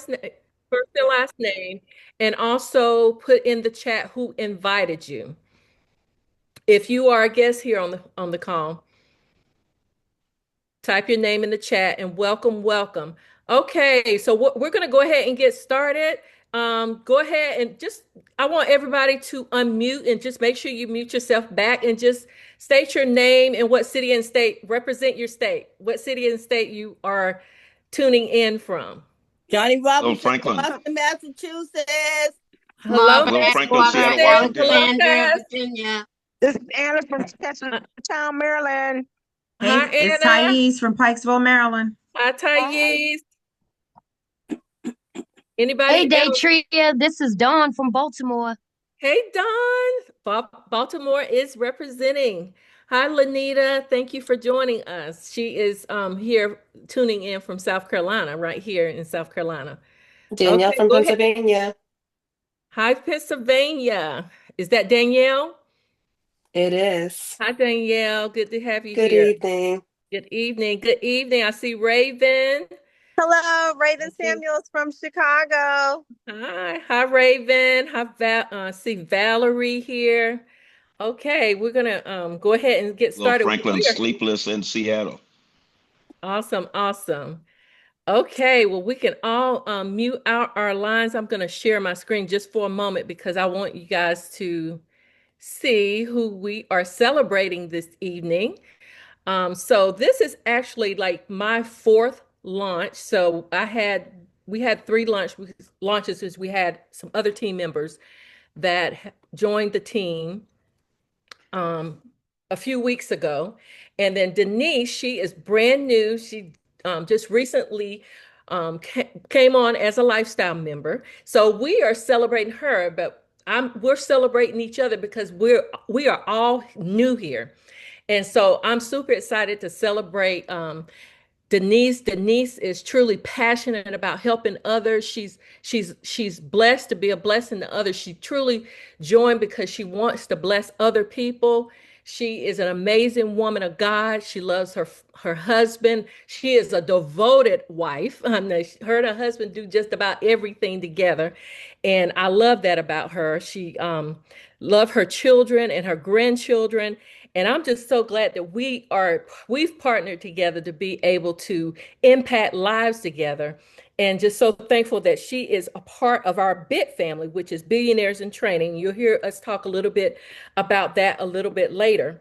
first and last name, and also put in the chat who invited you. If you are a guest here on the call, type your name in the chat and welcome, welcome. Okay, so we're going to go ahead and get started. Go ahead and I want everybody to unmute and just make sure you mute yourself back and just state your name and what city and state, represent your state, what city and state you are tuning in from. Johnny Hello, Robinson, Franklin. Boston, Massachusetts. Hello, Hello, Franklin, Massachusetts. Seattle, Hello, Washington. Alexandria, Tess. Virginia. This is Anna from Uh, Town, Maryland. Hi, Hey, it's Anna. Thais from Pikesville, Maryland. Hi, Hi. Thais. Anybody Hey, else? Datrea, this is Dawn from Baltimore. Hey, Don. Baltimore is representing. Hi, Lanita. Thank you for joining us. She is here tuning in from South Carolina, right here in South Carolina. Danielle Okay, from go ahead. Pennsylvania. Hi, Pennsylvania. Is that Danielle? It is. Hi, Danielle. Good to have you Good here. evening. Good evening. Good evening. I see Raven. Hello, Raven Okay. Samuels from Chicago. Hi, Raven. See Valerie here. Okay, we're gonna go ahead and get Hello, started. Franklin, Sleepless in Seattle. Awesome, awesome. Okay, well, we can all mute out our lines. I'm gonna share my screen just for a moment because I want you guys to see who we are celebrating this evening. So this is actually like my fourth launch. So we had three launches since we had some other team members that joined the team um, a few weeks ago. And then Denise, she is brand new. She just recently came on as a lifestyle member. So we are celebrating her, but we're celebrating each other because we are all new here. And so I'm super excited to celebrate Denise. Denise is truly passionate about helping others. She's blessed to be a blessing to others. She truly joined because she wants to bless other people. She is an amazing woman of God. She loves her husband. She is a devoted wife. Her and her husband do just about everything together, and I love that about her. She love her children and her grandchildren. And I'm just so glad that we've partnered together to be able to impact lives together. And just so thankful that she is a part of our BIT family, which is Billionaires in Training. You'll hear us talk a little bit about that a little bit later.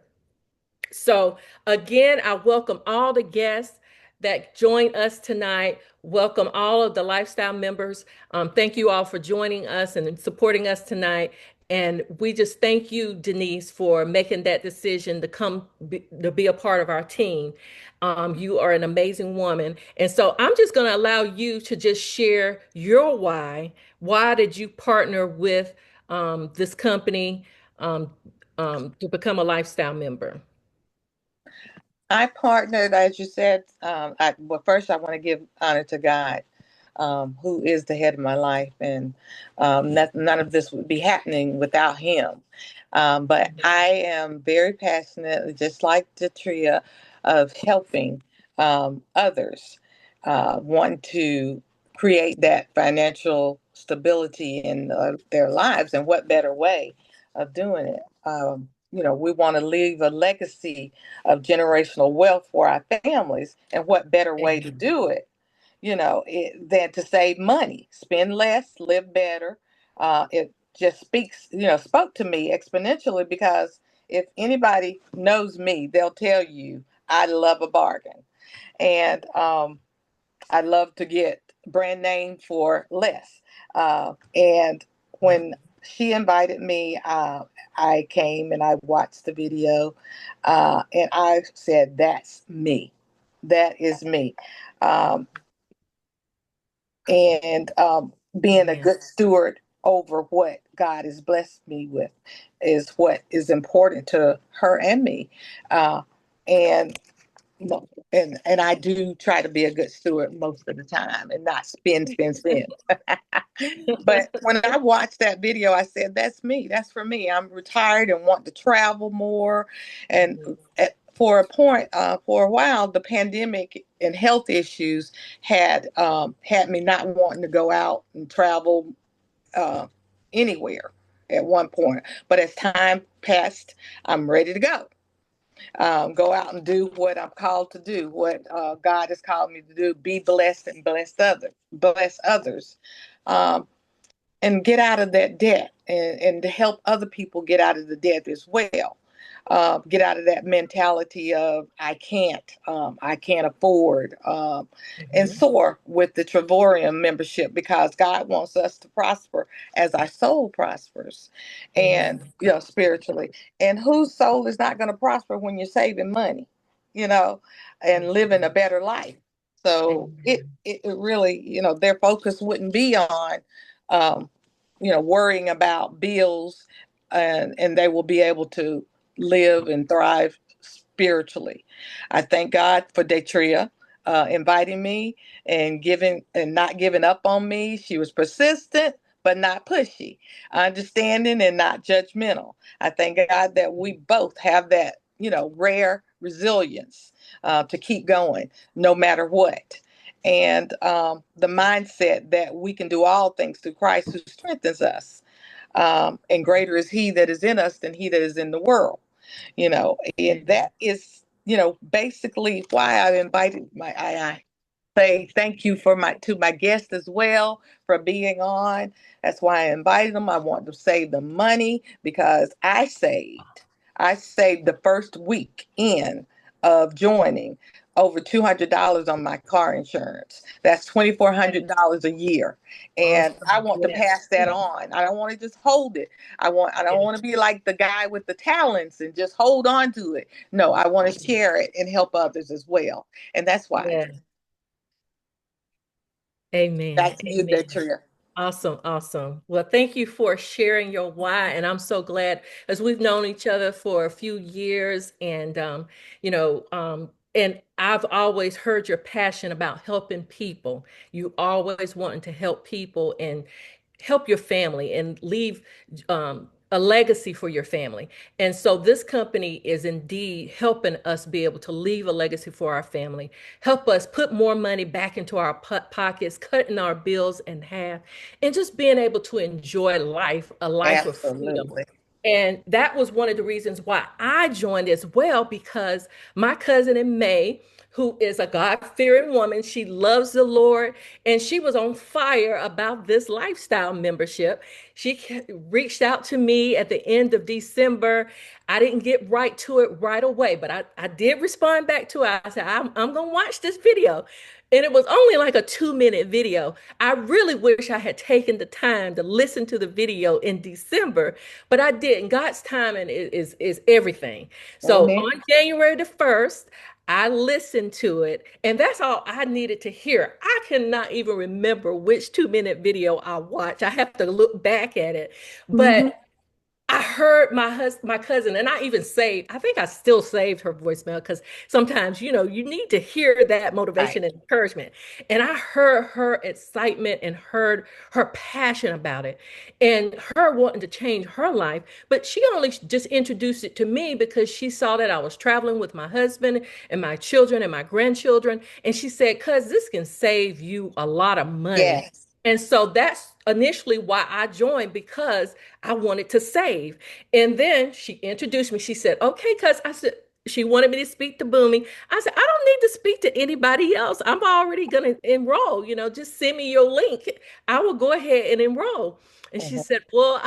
So again, I welcome all the guests that join us tonight. Welcome all of the lifestyle members. Thank you all for joining us and supporting us tonight. And we just thank you, Denise, for making that decision to be a part of our team. You are an amazing woman. And so I'm just going to allow you to just share your why. Why did you partner with this company to become a lifestyle member? I partnered, as you said. Well, first I want to give honor to God, who is the head of my life, and none of this would be happening without Him. But I am very passionate, just like Datrea, of helping others want to create that financial stability in their lives, and what better way of doing it? We want to leave a legacy of generational wealth for our families, and what better way to do it, than to save money, spend less, live better. It just spoke to me exponentially, because if anybody knows me, they'll tell you I love a bargain, and I love to get brand name for less. And when she invited me, I came and I watched the video, and I said, "That's me. That is me." Um, and being a good steward over what God has blessed me with is what is important to her and me. And and I do try to be a good steward most of the time and not spend, spend, spend. But when I watched that video, I said, that's me. That's for me. I'm retired and want to travel more. And for a while, the pandemic and health issues had me not wanting to go out and travel uh, anywhere at one point. But as time passed, I'm ready to go. Go out and do what I'm called to do, what God has called me to do. Be blessed and bless others. Um, and get out of that debt, and to help other people get out of the debt as well. Get out of that mentality of I can't afford, and Mhm. soar with the Travorium membership, because God wants us to prosper as our soul prospers, and Amen. spiritually. And whose soul is not going to prosper when you're saving money, you know, and living a better life? So Amen. it really, their focus wouldn't be on um, worrying about bills, and they will be able to live and thrive spiritually. I thank God for Datrea inviting me and giving and not giving up on me. She was persistent but not pushy, understanding and not judgmental. I thank God that we both have that, rare resilience to keep going no matter what. And the mindset that we can do all things through Christ who strengthens us. And greater is he that is in us than he that is in the world. And that is, basically why I've invited I say thank you for my guest as well for being on. That's why I invited them. I want to save them money because I saved the first week in of joining over $200 on my car insurance. That's $2,400 a year. And I Awesome. want to Yes. pass that on. I don't want to just hold it. I don't want to be like the guy with the talents and just hold on to it. No, I want to share it and help others as well. And that's why I Yes. did. Amen. Back to you, Amen. Datrea. Awesome, awesome. Well, thank you for sharing your why, and I'm so glad as we've known each other for a few years, and and I've always heard your passion about helping people. You always wanting to help people and help your family and leave a legacy for your family. And so this company is indeed helping us be able to leave a legacy for our family, help us put more money back into our pockets, cutting our bills in half, and just being able to enjoy life, a life of freedom. Absolutely. And that was one of the reasons why I joined as well, because my cousin in May, who is a God-fearing woman, she loves the Lord, and she was on fire about this lifestyle membership. She reached out to me at the end of December. I didn't get right to it right away, but I did respond back to her. I said, I'm going to watch this video. And it was only like a 2-minute video. I really wish I had taken the time to listen to the video in December, but I didn't. God's timing is everything. So Amen. on January the 1st, I listened to it, and that's all I needed to hear. I cannot even remember which 2-minute video I watched. I have to look back at it. Mm-hmm. But I heard my cousin, and I even saved, I think I still saved her voicemail, because sometimes, you need to hear that Right. motivation and encouragement. And I heard her excitement and heard her passion about it and her wanting to change her life. But she only just introduced it to me because she saw that I was traveling with my husband and my children and my grandchildren. And she said, "Cuz this can save you a lot of money." Yes. And so that's initially why I joined, because I wanted to save. And then she introduced me. She said, "Okay, cuz," I said, she wanted me to speak to Boomy. I said, "I don't need to speak to anybody else. I'm already going to enroll. Just send me your link. I will go ahead and enroll." And she Mhm. said, "Well,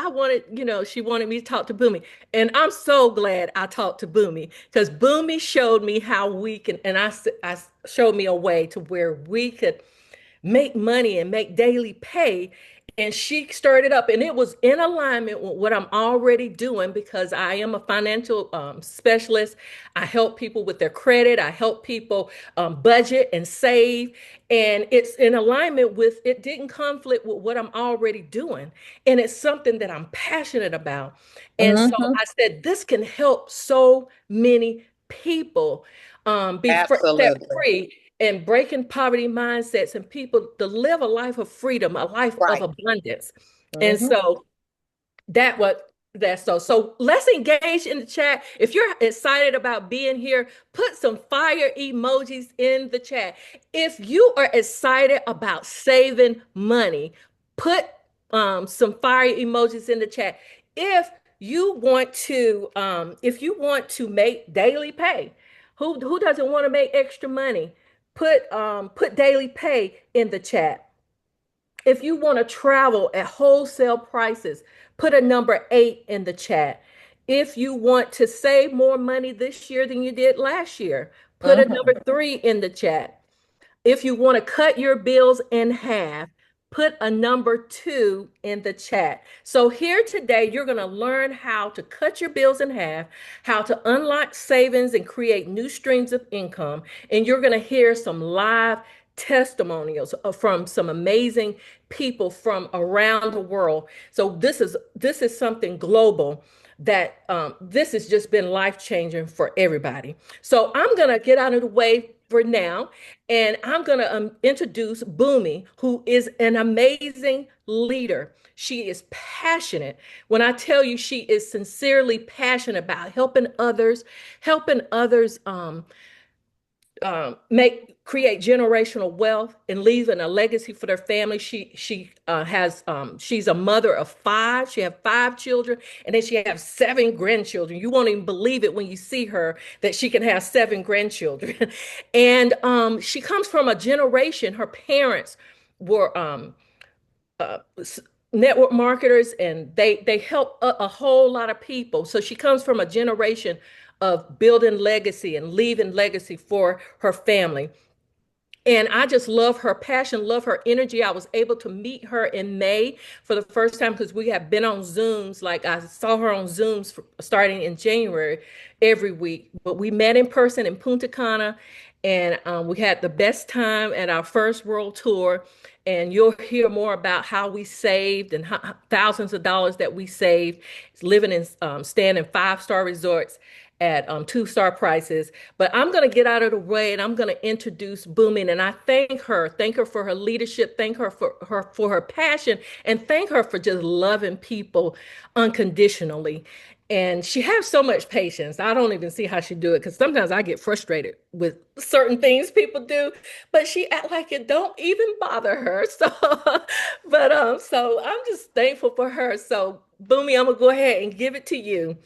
she wanted me to talk to Boomy." And I'm so glad I talked to Boomy, because Boomy showed me how we can, and I showed me a way to where we could make money and make daily pay. And she stirred it up, and it was in alignment with what I'm already doing, because I am a financial specialist. I help people with their credit, I help people budget and save. And it's in alignment with, it didn't conflict with what I'm already doing. And it's something that I'm passionate about. And so Mhm. I said, this can help so many people be set Absolutely. free and breaking poverty mindsets and people to live a life of freedom, a life of Right. abundance. And Mhm. so that what That's so let's engage in the chat. If you're excited about being here, put some fire emojis in the chat. If you are excited about saving money, put some fire emojis in the chat. If if you want to make daily pay, who doesn't want to make extra money? Put daily pay in the chat. If you want to travel at wholesale prices, put a number 8 in the chat. If you want to save more money this year than you did last year, put a Mhm. number 3 in the chat. If you want to cut your bills in half, put a number 2 in the chat. So, here today, you're going to learn how to cut your bills in half, how to unlock savings and create new streams of income. And you're going to hear some live testimonials from some amazing people from around the world. So this is something global that this has just been life changing for everybody. So I'm gonna get out of the way for now, and I'm gonna introduce Bunmi, who is an amazing leader. She is passionate. When I tell you she is sincerely passionate about helping others make create generational wealth and leaving a legacy for their family. She's a mother of five. She has five children, and then she has seven grandchildren. You won't even believe it when you see her that she can have seven grandchildren. And she comes from a generation. Her parents were uh, network marketers, and they help a whole lot of people. So she comes from a generation of building legacy and leaving legacy for her family. And I just love her passion, love her energy. I was able to meet her in May for the first time because we have been on Zooms. Like I saw her on Zooms starting in January every week. But we met in person in Punta Cana, and we had the best time at our first world tour. And you'll hear more about how we saved and how, thousands of dollars that we saved living in staying in five-star resorts at two-star prices. But I'm going to get out of the way and I'm going to introduce Booming. And I thank her for her leadership, thank her for her passion, and thank her for just loving people unconditionally. And she has so much patience. I don't even see how she do it because sometimes I get frustrated with certain things people do, but she act like it don't even bother her. So, so I'm just thankful for her. So, Boomy, I'm gonna go ahead and give it to you.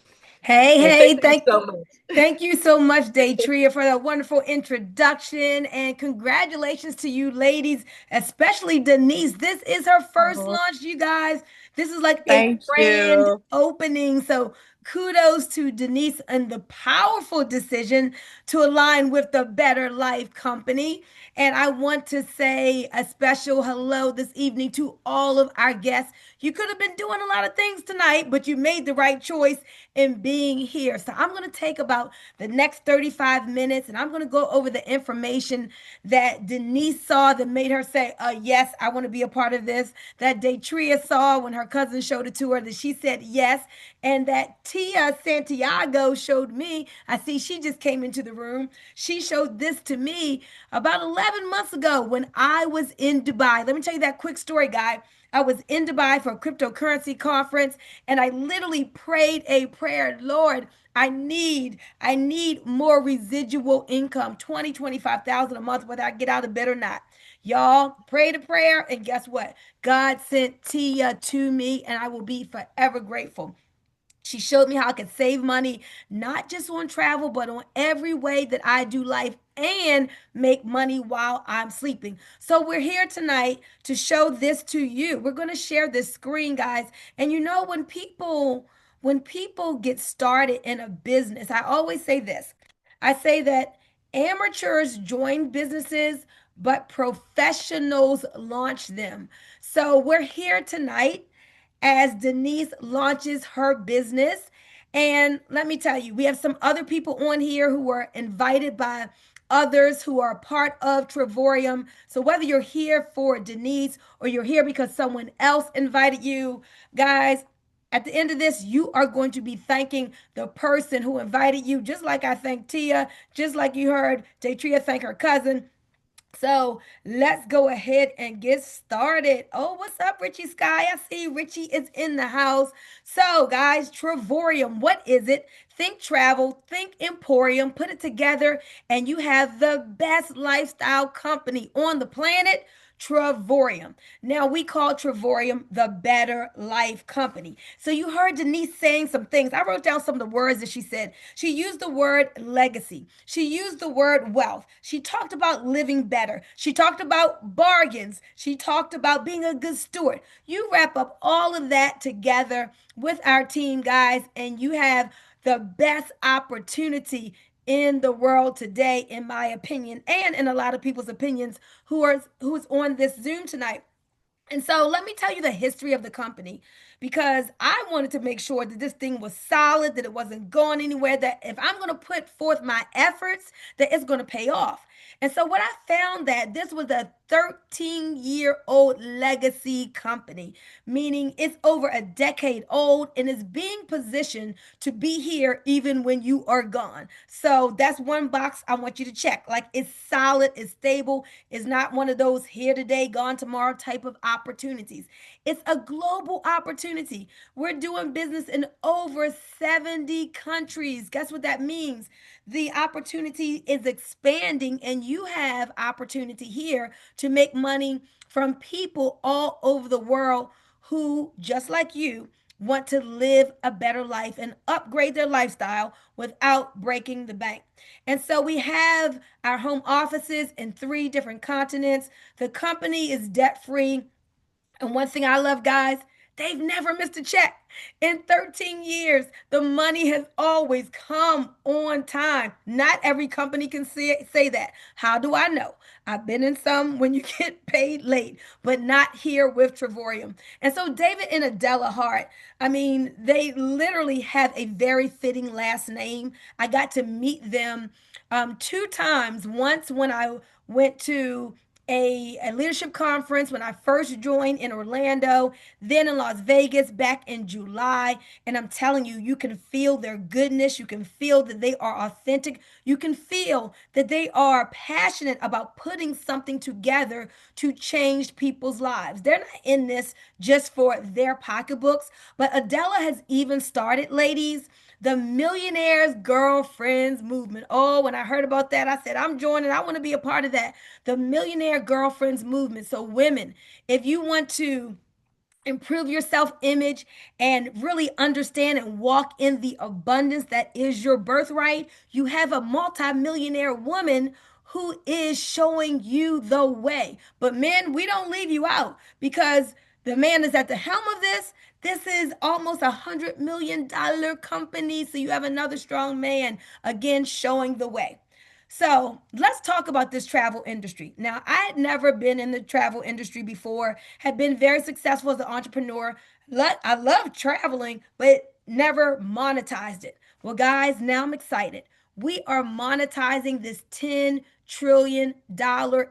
Hey, And hey, thank you so much. thank you so much, Datrea, for that wonderful introduction. And congratulations to you ladies, especially Denise. This is her first Mhm. launch, you guys. This is like a Thank grand you. opening. So kudos to Denise and the powerful decision to align with the Better Life Company. And I want to say a special hello this evening to all of our guests. You could have been doing a lot of things tonight, but you made the right choice in being here. So I'm going to take about the next 35 minutes and I'm going to go over the information that Denise saw that made her say, yes, I want to be a part of this. That Datrea saw when her cousin showed it to her that she said yes. And that Tia Santiago showed me. I see she just came into the room. She showed this to me about 11 months ago when I was in Dubai. Let me tell you that quick story, guy. I was in Dubai for a cryptocurrency conference and I literally prayed a prayer, Lord, I need more residual income, 20, 25,000 a month, whether I get out of bed or not. Y'all prayed a prayer, and guess what? God sent Tia to me, and I will be forever grateful. She showed me how I could save money, not just on travel, but on every way that I do life and make money while I'm sleeping. So we're here tonight to show this to you. We're going to share this screen, guys. And you know, when people get started in a business, I always say this. I say that amateurs join businesses, but professionals launch them. So we're here tonight as Denise launches her business. And let me tell you, we have some other people on here who were invited by others who are a part of Travorium. So whether you're here for Denise or you're here because someone else invited you, guys, at the end of this, you are going to be thanking the person who invited you, just like I thanked Tia, just like you heard Datrea thank her cousin. So let's go ahead and get started. Oh, what's up, Richie Sky? I see Richie is in the house. So, guys, Travorium, what is it? Think travel, think emporium, put it together, and you have the best lifestyle company on the planet. Travorium. Now we call Travorium the Better Life Company. So you heard Denise saying some things. I wrote down some of the words that she said. She used the word legacy. She used the word wealth. She talked about living better. She talked about bargains. She talked about being a good steward. You wrap up all of that together with our team, guys, and you have the best opportunity in the world today, in my opinion, and in a lot of people's opinions who's on this Zoom tonight. And so let me tell you the history of the company because I wanted to make sure that this thing was solid, that it wasn't going anywhere, that if I'm going to put forth my efforts, that it's going to pay off. And so what I found that this was a 13-year-old legacy company, meaning it's over a decade old and is being positioned to be here even when you are gone. So that's one box I want you to check. Like it's solid, it's stable, it's not one of those here today, gone tomorrow type of opportunities. It's a global opportunity. We're doing business in over 70 countries. Guess what that means? The opportunity is expanding, and you have opportunity here to make money from people all over the world who, just like you, want to live a better life and upgrade their lifestyle without breaking the bank. And so we have our home offices in 3 different continents. The company is debt free. And one thing I love, guys, they've never missed a check. In 13 years, the money has always come on time. Not every company can say that. How do I know? I've been in some when you get paid late, but not here with Travorium. And so David and Adela Hart, I mean, they literally have a very fitting last name. I got to meet them 2 times. Once when I went to a leadership conference when I first joined in Orlando, then in Las Vegas back in July. And I'm telling you, you can feel their goodness. You can feel that they are authentic. You can feel that they are passionate about putting something together to change people's lives. They're not in this just for their pocketbooks, but Adela has even started, ladies, the Millionaires Girlfriends Movement. Oh, when I heard about that, I said, I'm joining. I want to be a part of that. The Millionaire Girlfriends Movement. So, women, if you want to improve your self image and really understand and walk in the abundance that is your birthright, you have a multimillionaire woman who is showing you the way. But men, we don't leave you out because the man is at the helm of this. This is almost $100 million company. So you have another strong man again showing the way. So let's talk about this travel industry. Now, I had never been in the travel industry before, had been very successful as an entrepreneur. I love traveling, but never monetized it. Well, guys, now I'm excited. We are monetizing this $10 trillion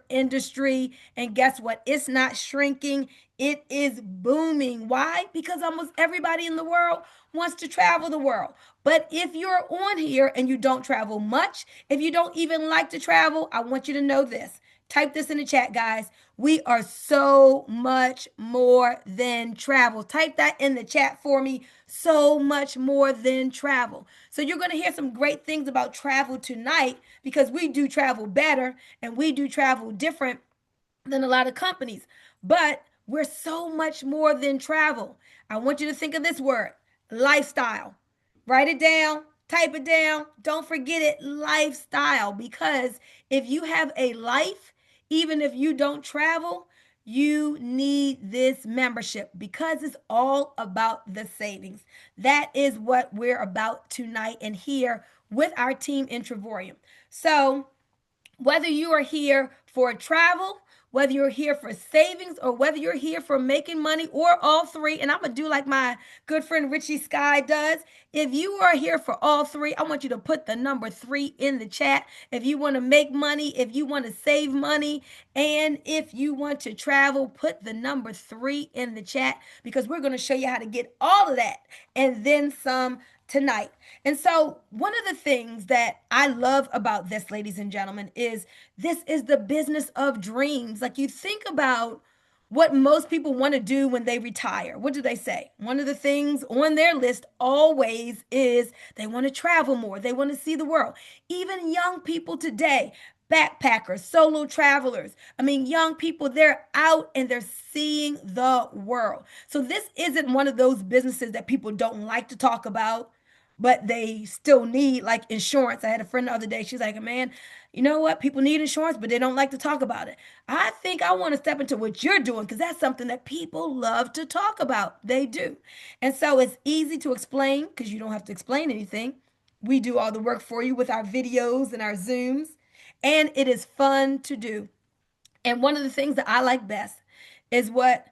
industry. And guess what? It's not shrinking, it is booming. Why? Because almost everybody in the world wants to travel the world. But if you're on here and you don't travel much, if you don't even like to travel, I want you to know this. Type this in the chat, guys. We are so much more than travel. Type that in the chat for me. So much more than travel. So you're going to hear some great things about travel tonight because we do travel better and we do travel different than a lot of companies. But we're so much more than travel. I want you to think of this word, lifestyle. Write it down, type it down. Don't forget it, lifestyle. Because if you have a life, even if you don't travel, you need this membership because it's all about the savings. That is what we're about tonight and here with our team in Travorium. So, whether you are here for travel, whether you're here for savings, or whether you're here for making money, or all three, and I'm going to do like my good friend Richie Sky does. If you are here for all three, I want you to put the number 3 in the chat. If you want to make money, if you want to save money, and if you want to travel, put the number 3 in the chat because we're going to show you how to get all of that and then some tonight. And so, one of the things that I love about this, ladies and gentlemen, is this is the business of dreams. Like, you think about what most people want to do when they retire. What do they say? One of the things on their list always is they want to travel more, they want to see the world. Even young people today, backpackers, solo travelers. I mean, young people, they're out and they're seeing the world. So, this isn't one of those businesses that people don't like to talk about, but they still need like insurance. I had a friend the other day. She's like, man, you know what? People need insurance, but they don't like to talk about it. I think I want to step into what you're doing because that's something that people love to talk about. They do. And so it's easy to explain because you don't have to explain anything. We do all the work for you with our videos and our Zooms, and it is fun to do. And one of the things that I like best is what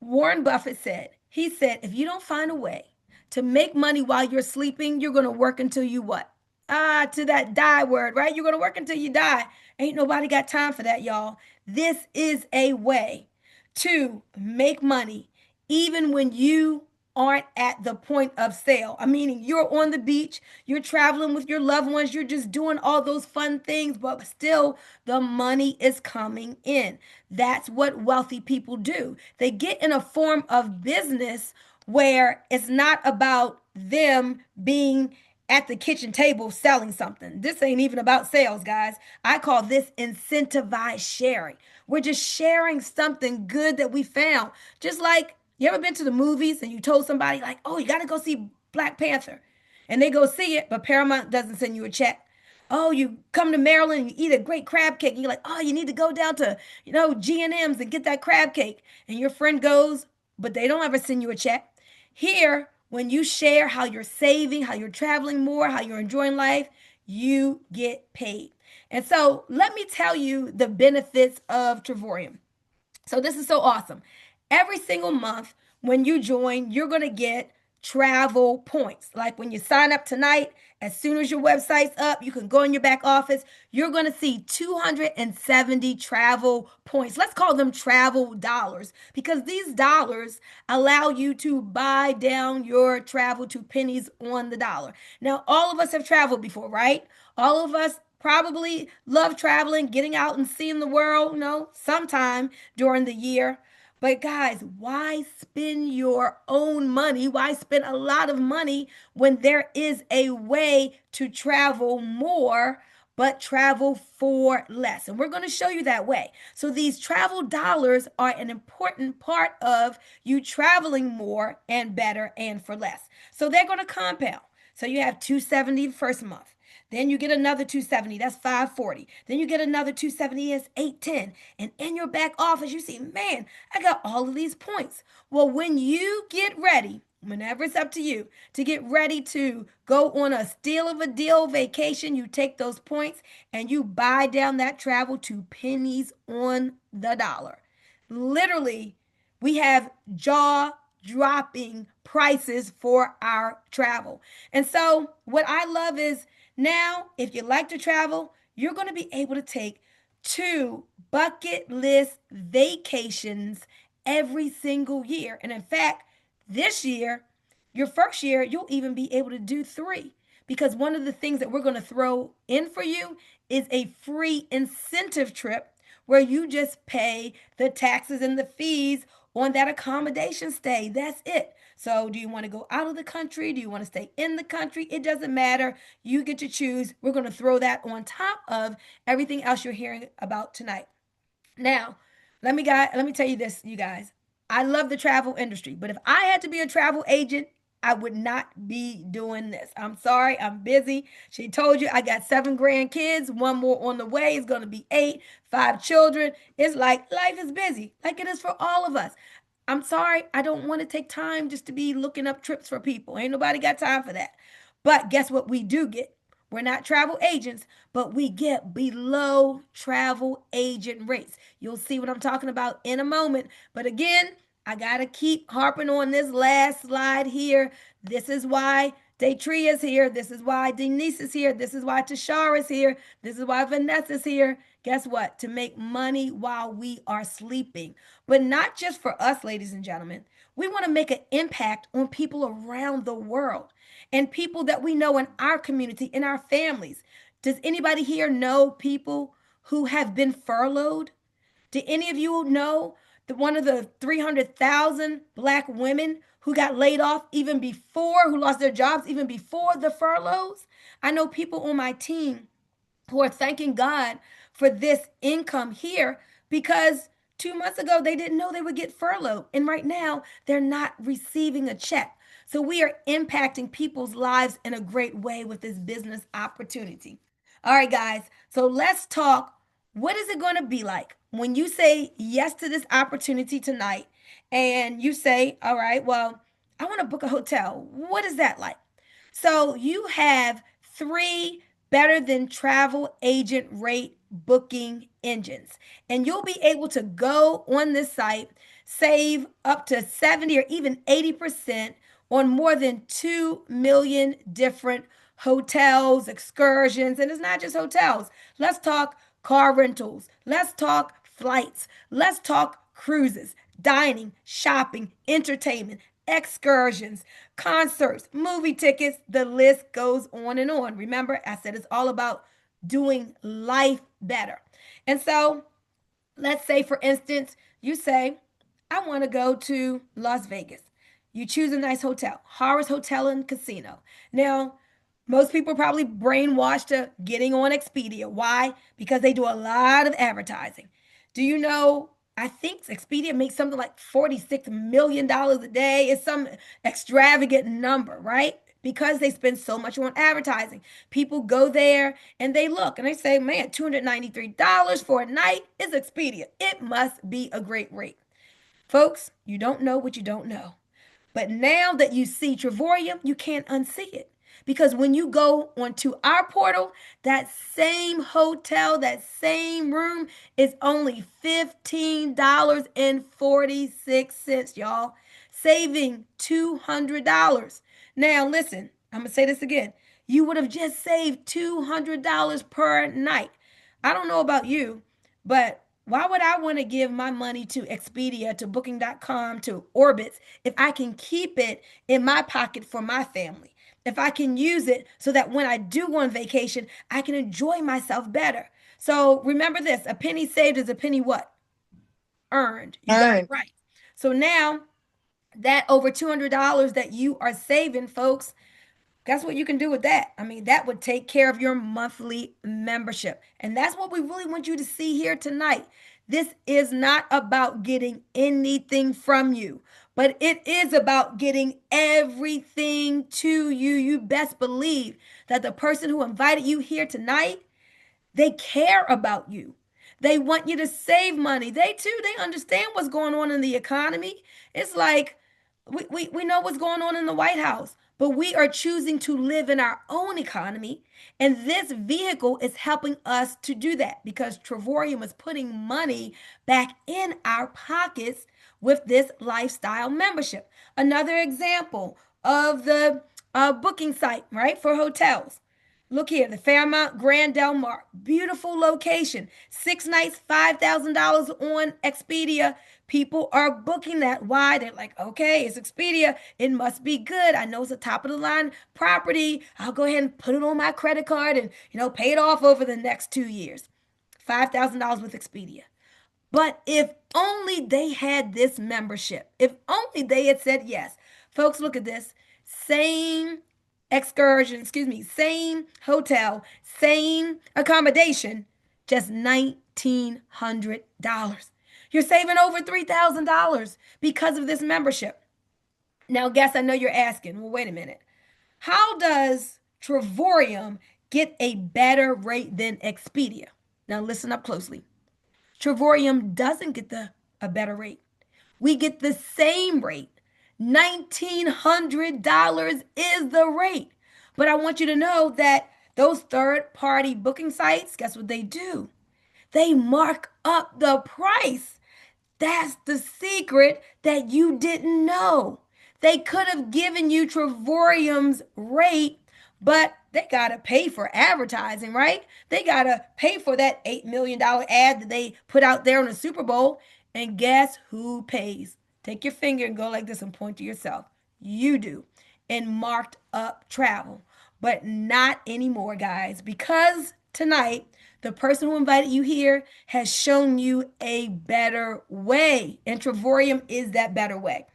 Warren Buffett said. He said, if you don't find a way to make money while you're sleeping, you're going to work until you what? To that die word, right? You're going to work until you die. Ain't nobody got time for that, y'all. This is a way to make money even when you aren't at the point of sale. I mean, you're on the beach, you're traveling with your loved ones, you're just doing all those fun things, but still the money is coming in. That's what wealthy people do. They get in a form of business where it's not about them being at the kitchen table selling something. This ain't even about sales, guys. I call this incentivized sharing. We're just sharing something good that we found. Just like, you ever been to the movies and you told somebody like, "Oh, you got to go see Black Panther." And they go see it, but Paramount doesn't send you a check. Oh, you come to Maryland and you eat a great crab cake and you're like, "Oh, you need to go down to, G&M's and get that crab cake." And your friend goes, but they don't ever send you a check. Here, when you share how you're saving, how you're traveling more, how you're enjoying life, you get paid. And so, let me tell you the benefits of Travorium. So this is so awesome. Every single month when you join, you're going to get travel points. Like when you sign up tonight, as soon as your website's up, you can go in your back office. You're going to see 270 travel points. Let's call them travel dollars because these dollars allow you to buy down your travel to pennies on the dollar. Now, all of us have traveled before, right? All of us probably love traveling, getting out and seeing the world, sometime during the year. But guys, why spend your own money? Why spend a lot of money when there is a way to travel more, but travel for less? And we're going to show you that way. So these travel dollars are an important part of you traveling more and better and for less. So they're going to compound. So you have 270 the first month. Then you get another 270, that's 540. Then you get another 270, it's 810. And in your back office, you see, man, I got all of these points. Well, when you get ready, whenever it's up to you, to get ready to go on a steal of a deal vacation, you take those points and you buy down that travel to pennies on the dollar. Literally, we have jaw dropping prices for our travel. And so, what I love is now, if you like to travel, you're going to be able to take 2 bucket list vacations every single year. And in fact, this year, your first year, you'll even be able to do 3 because one of the things that we're going to throw in for you is a free incentive trip where you just pay the taxes and the fees on that accommodation stay. That's it. So, do you want to go out of the country? Do you want to stay in the country? It doesn't matter. You get to choose. We're going to throw that on top of everything else you're hearing about tonight. Now, let me tell you this, you guys. I love the travel industry, but if I had to be a travel agent, I would not be doing this. I'm sorry, I'm busy. She told you I got 7 grandkids, one more on the way. It's going to be 8, 5 children. It's like life is busy, like it is for all of us. I'm sorry, I don't want to take time just to be looking up trips for people. Ain't nobody got time for that. But guess what we do get? We're not travel agents, but we get below travel agent rates. You'll see what I'm talking about in a moment. But again, I got to keep harping on this last slide here. This is why Datrea is here. This is why Denise is here. This is why Tashara is here. This is why Vanessa's here. Guess what? To make money while we are sleeping. But not just for us, ladies and gentlemen. We want to make an impact on people around the world and people that we know in our community, in our families. Does anybody here know people who have been furloughed? Do any of you know that one of the 300,000 Black women who got laid off even before, who lost their jobs even before the furloughs? I know people on my team who are thanking God for this income here because 2 months ago they didn't know they would get furloughed. And right now they're not receiving a check. So we are impacting people's lives in a great way with this business opportunity. All right, guys. So let's talk. What is it going to be like when you say yes to this opportunity tonight and you say, all right, well, I want to book a hotel? What is that like? So you have three better than travel agent rate booking engines. And you'll be able to go on this site, save up to 70 or even 80% on more than 2 million different hotels, excursions, and it's not just hotels. Let's talk car rentals. Let's talk flights. Let's talk cruises, dining, shopping, entertainment, excursions, concerts, movie tickets. The list goes on and on. Remember, I said it's all about doing life better. And so, let's say, for instance, you say, I want to go to Las Vegas. You choose a nice hotel, Harrah's Hotel and Casino. Now, most people are probably brainwashed to getting on Expedia. Why? Because they do a lot of advertising. Do you know? I think Expedia makes something like $46 million a day. It's some extravagant number, right? Because they spend so much on advertising. People go there and they look and they say, man, $293 for a night is Expedia. It must be a great rate. Folks, you don't know what you don't know. But now that you see Travorium, you can't unsee it. Because when you go onto our portal, that same hotel, that same room is only $15.46, y'all. Saving $200. Now, listen, I'm going to say this again. You would have just saved $200 per night. I don't know about you, but why would I want to give my money to Expedia, to Booking.com, to Orbitz if I can keep it in my pocket for my family? If I can use it so that when I do go on vacation, I can enjoy myself better. So remember this, a penny saved is a penny what? Earned. You got it right. So now that over $200 that you are saving, folks, guess what you can do with that? I mean, that would take care of your monthly membership. And that's what we really want you to see here tonight. This is not about getting anything from you, but it is about getting everything to you. You best believe that the person who invited you here tonight, they care about you. They want you to save money. They too, they understand what's going on in the economy. It's like we know what's going on in the White House, but we are choosing to live in our own economy. And this vehicle is helping us to do that because Travorium is putting money back in our pockets with this lifestyle membership. Another example of the booking site, right, for hotels. Look here, the Fairmont Grand Del Mar. Beautiful location. 6 nights, $5,000 on Expedia. People are booking that. Why? They're like, okay, it's Expedia. It must be good. I know it's a top of the line property. I'll go ahead and put it on my credit card and, pay it off over the next 2 years. $5,000 with Expedia. But if only they had this membership, if only they had said yes. Folks, look at this. Same same hotel, same accommodation, just $1,900. You're saving over $3,000 because of this membership. Now, guess I know you're asking, well, wait a minute. How does Travorium get a better rate than Expedia? Now, listen up closely. Travorium doesn't get a better rate. We get the same rate. $1,900 is the rate. But I want you to know that those third-party booking sites, guess what they do? They mark up the price. That's the secret that you didn't know. They could have given you Travorium's rate, but they got to pay for advertising, right? They got to pay for that $8 million ad that they put out there on the Super Bowl. And guess who pays? Take your finger and go like this and point to yourself. You do. And marked up travel. But not anymore, guys, because tonight, the person who invited you here has shown you a better way. And Travorium is that better way.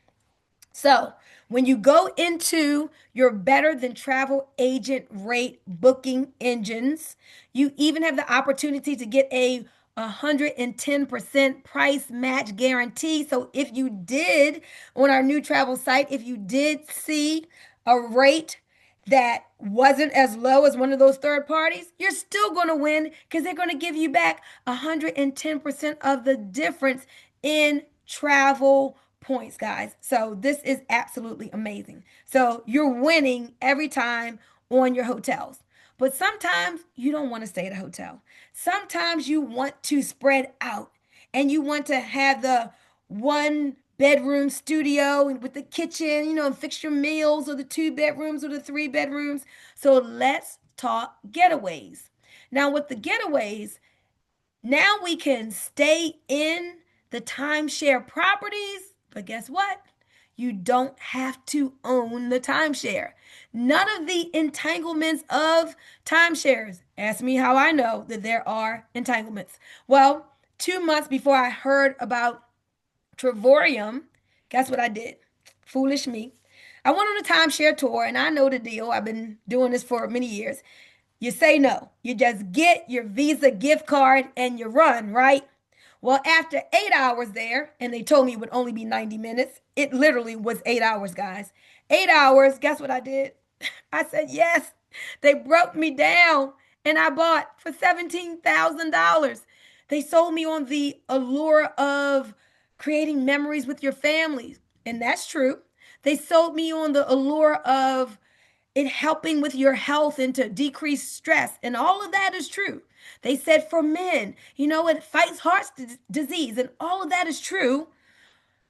So, when you go into your better than travel agent rate booking engines, you even have the opportunity to get a 110% price match guarantee. So, if you did on our new travel site, if you did see a rate that wasn't as low as one of those third parties, you're still going to win because they're going to give you back 110% of the difference in travel points, guys. So this is absolutely amazing. So you're winning every time on your hotels. But sometimes you don't want to stay at a hotel. Sometimes you want to spread out and you want to have the one bedroom studio with the kitchen, and fix your meals, or the 2 bedrooms or the 3 bedrooms. So let's talk getaways. Now, with the getaways, now we can stay in the timeshare properties, but guess what? You don't have to own the timeshare. None of the entanglements of timeshares. Ask me how I know that there are entanglements. Well, 2 months before I heard about Travorium, guess what I did? Foolish me. I went on a timeshare tour and I know the deal. I've been doing this for many years. You say no. You just get your Visa gift card and you run, right? Well, after 8 hours there, and they told me it would only be 90 minutes, it literally was 8 hours, guys. 8 hours, guess what I did? I said yes. They broke me down and I bought for $17,000. They sold me on the allure of creating memories with your families, and that's true. They sold me on the allure of it helping with your health and to decrease stress, and all of that is true. They said for men, it fights heart disease, and all of that is true.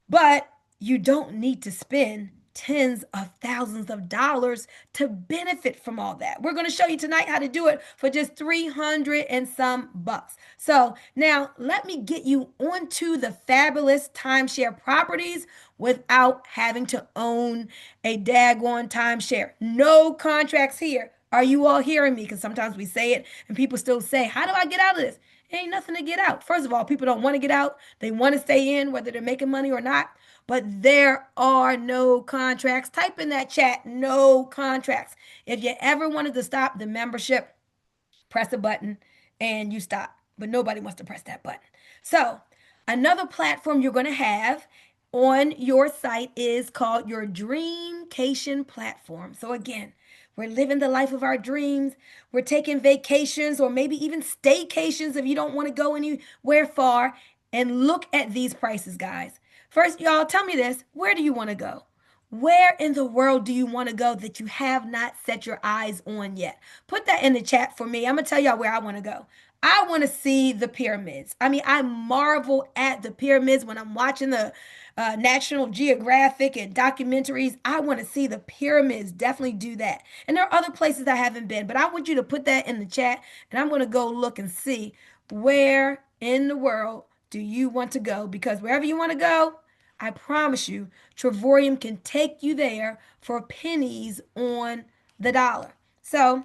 But you don't need to spend tens of thousands of dollars to benefit from all that. We're going to show you tonight how to do it for just 300 and some bucks. So now let me get you onto the fabulous timeshare properties without having to own a daggone timeshare. No contracts here. Are you all hearing me? Because sometimes we say it and people still say, how do I get out of this? Ain't nothing to get out. First of all, people don't want to get out. They want to stay in, whether they're making money or not. But there are no contracts. Type in that chat, no contracts. If you ever wanted to stop the membership, press a button and you stop. But nobody wants to press that button. So, another platform you're going to have on your site is called your Dreamcation platform. So, again, we're living the life of our dreams. We're taking vacations or maybe even staycations if you don't want to go anywhere far. And look at these prices, guys. First, y'all, tell me this. Where do you want to go? Where in the world do you want to go that you have not set your eyes on yet? Put that in the chat for me. I'm going to tell y'all where I want to go. I want to see the pyramids. I mean, I marvel at the pyramids when I'm watching the National Geographic and documentaries. I want to see the pyramids. Definitely do that. And there are other places I haven't been, but I want you to put that in the chat and I'm going to go look and see where in the world do you want to go? Because wherever you want to go, I promise you, Travorium can take you there for pennies on the dollar. So,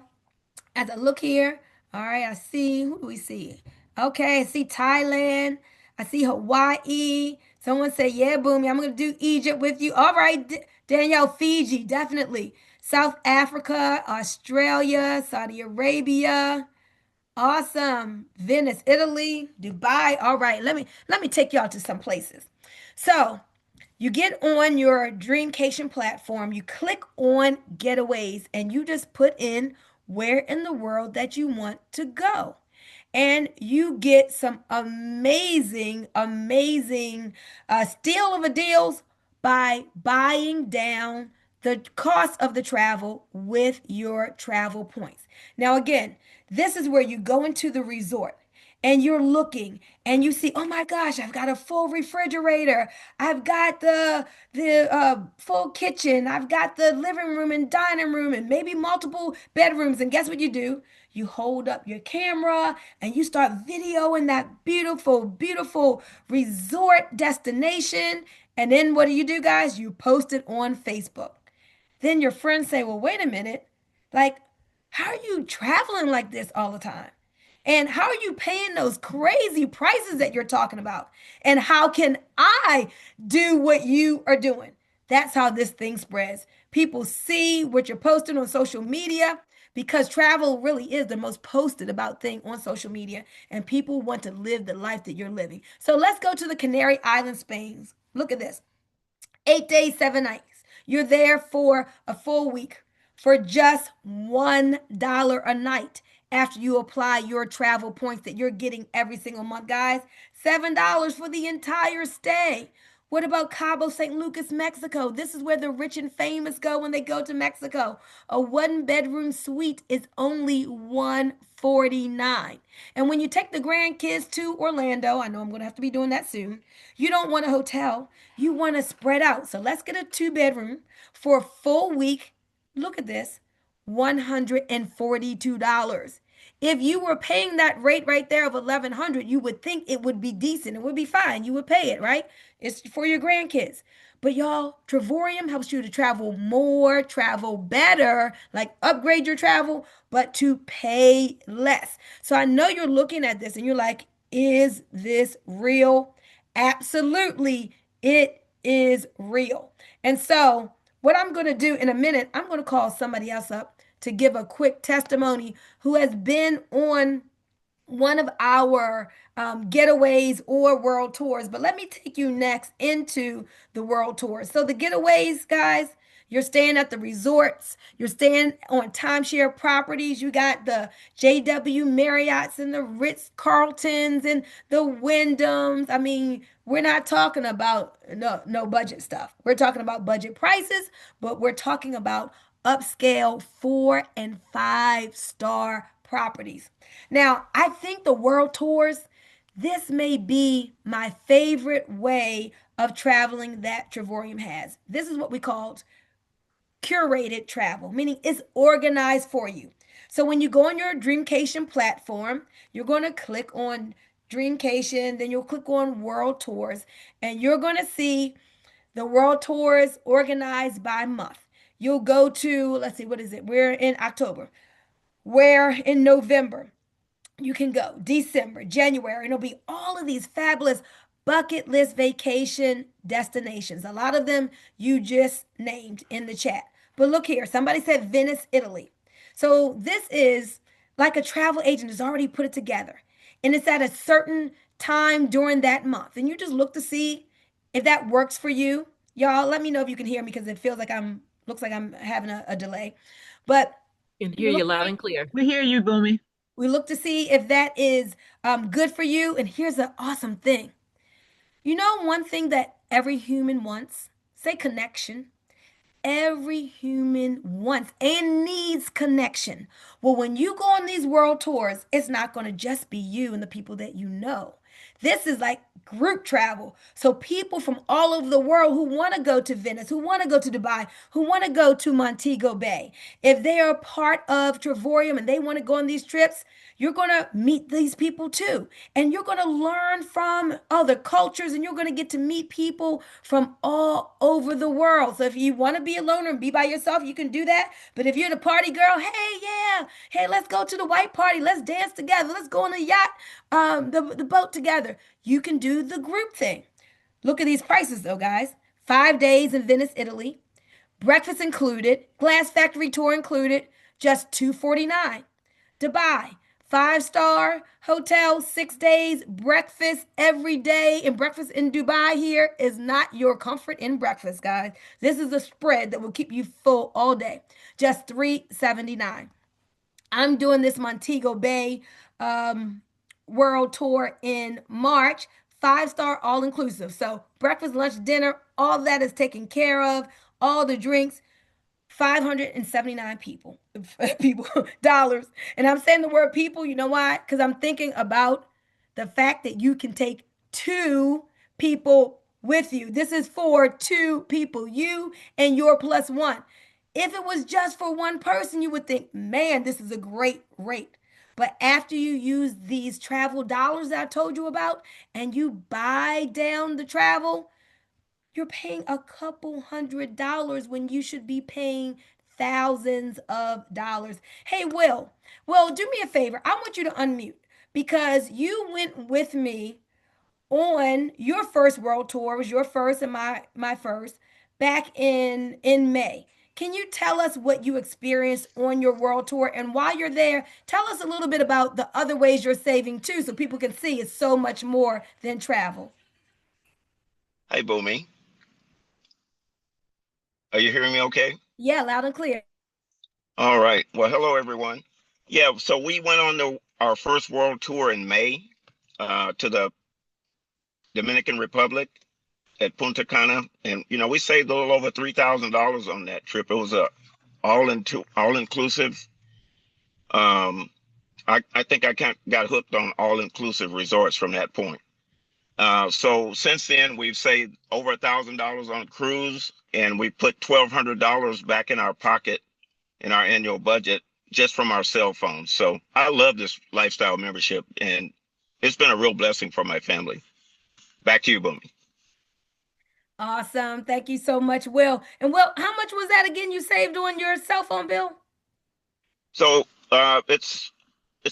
as I look here, all right, I see, who do we see? Okay, I see Thailand. I see Hawaii. Someone said, yeah, Bunmi, I'm going to do Egypt with you. All right, Danielle, Fiji, definitely. South Africa, Australia, Saudi Arabia. Awesome. Venice, Italy, Dubai. All right, let me take y'all to some places. So, you get on your Dreamcation platform, you click on Getaways, and you just put in where in the world that you want to go. And you get some amazing, amazing steal of a deals by buying down the cost of the travel with your travel points. Now, again, this is where you go into the resort and you're looking and you see, oh my gosh, I've got a full refrigerator. I've got the full kitchen. I've got the living room and dining room and maybe multiple bedrooms. And guess what you do? You hold up your camera and you start videoing that beautiful, beautiful resort destination. And then what do, guys? You post it on Facebook. Then your friends say, well, wait a minute. Like, how are you traveling like this all the time? And how are you paying those crazy prices that you're talking about? And how can I do what you are doing? That's how this thing spreads. People see what you're posting on social media because travel really is the most posted about thing on social media. And people want to live the life that you're living. So let's go to the Canary Islands, Spain. Look at this. 8 days, 7 nights. You're there for a full week for just $1 a night after you apply your travel points that you're getting every single month, guys. $7 for the entire stay. What about Cabo St. Lucas, Mexico? This is where the rich and famous go when they go to Mexico. A one-bedroom suite is only $149. And when you take the grandkids to Orlando, I know I'm going to have to be doing that soon, you don't want a hotel. You want to spread out. So let's get a two-bedroom for a full week. Look at this, $142. If you were paying that rate right there of 1100, you would think it would be decent. It would be fine. You would pay it, right? It's for your grandkids. But y'all, Travorium helps you to travel more, travel better, like upgrade your travel, but to pay less. So I know you're looking at this and you're like, is this real? Absolutely, it is real. And so, what I'm going to do in a minute, I'm going to call somebody else up to give a quick testimony who has been on one of our getaways or world tours. But let me take you next into the world tours. So, the getaways, guys, you're staying at the resorts, you're staying on timeshare properties. You got the JW Marriotts and the Ritz Carltons and the Wyndhams. I mean, we're not talking about no budget stuff. We're talking about budget prices, but we're talking about upscale 4 and 5 star properties. Now, I think the world tours, this may be my favorite way of traveling that Travorium has. This is what we call curated travel, meaning it's organized for you. So when you go on your Dreamcation platform, you're going to click on Dreamcation, then you'll click on World Tours, and you're going to see the World Tours organized by month. You'll go to, let's see, what is it? We're in October. Where in November, you can go December, January, and it'll be all of these fabulous bucket list vacation destinations. A lot of them you just named in the chat. But look here, somebody said Venice, Italy. So this is like a travel agent has already put it together. And it's at a certain time during that month. And you just look to see if that works for you. Y'all, let me know if you can hear me because it feels like looks like I'm having a delay. But Can hear you you look loud and clear. We hear you, Bunmi. we look to see if that is good for you. And here's the awesome thing. You know, one thing that every human wants? Say connection. Every human wants and needs connection. Well, when you go on these world tours, it's not going to just be you and the people that you know. This is like group travel. So people from all over the world who want to go to Venice, who want to go to Dubai, who want to go to Montego Bay, if they are part of Travorium and they want to go on these trips, you're going to meet these people too. And you're going to learn from other cultures and you're going to get to meet people from all over the world. So if you want to be a loner and be by yourself, you can do that. But if you're the party girl, hey, yeah, hey, let's go to the white party. Let's dance together. Let's go on the yacht, the boat together. You can do the group thing. Look at these prices though, guys. 5 days in Venice, Italy. Breakfast included. Glass factory tour included. Just $249. Dubai, 5 star hotel, 6 days, breakfast every day. And breakfast in Dubai here is not your comfort in breakfast, guys. This is a spread that will keep you full all day. Just $379. I'm doing this Montego Bay world tour in March. 5 star all inclusive. So breakfast, lunch, dinner, all that is taken care of. All the drinks. 579 people dollars. And I'm saying the word people, you know why? Because I'm thinking about the fact that you can take 2 people with you. This is for 2 people, you and your plus one. If it was just for one person, you would think, man, this is a great rate. But after you use these travel dollars that I told you about and you buy down the travel, you're paying a couple $100 when you should be paying thousands of dollars. Hey, Will, do me a favor. I want you to unmute because you went with me on your first world tour. It was your first and my first back in May. Can you tell us what you experienced on your world tour? And while you're there, tell us a little bit about the other ways you're saving too, so people can see it's so much more than travel. Hey, Bunmi. Are you hearing me okay? Yeah, loud and clear. All right. Well, hello, everyone. Yeah, so we went on our first world tour in May to the Dominican Republic at Punta Cana. And, we saved a little over $3,000 on that trip. It was a all-inclusive. I think got hooked on all-inclusive resorts from that point. So since then, we've saved over $1,000 on a cruise, and we put $1,200 back in our pocket in our annual budget just from our cell phones. So I love this lifestyle membership, and it's been a real blessing for my family. Back to you, Bunmi. Awesome. Thank you so much, Will. And Will, how much was that again you saved on your cell phone bill? So it's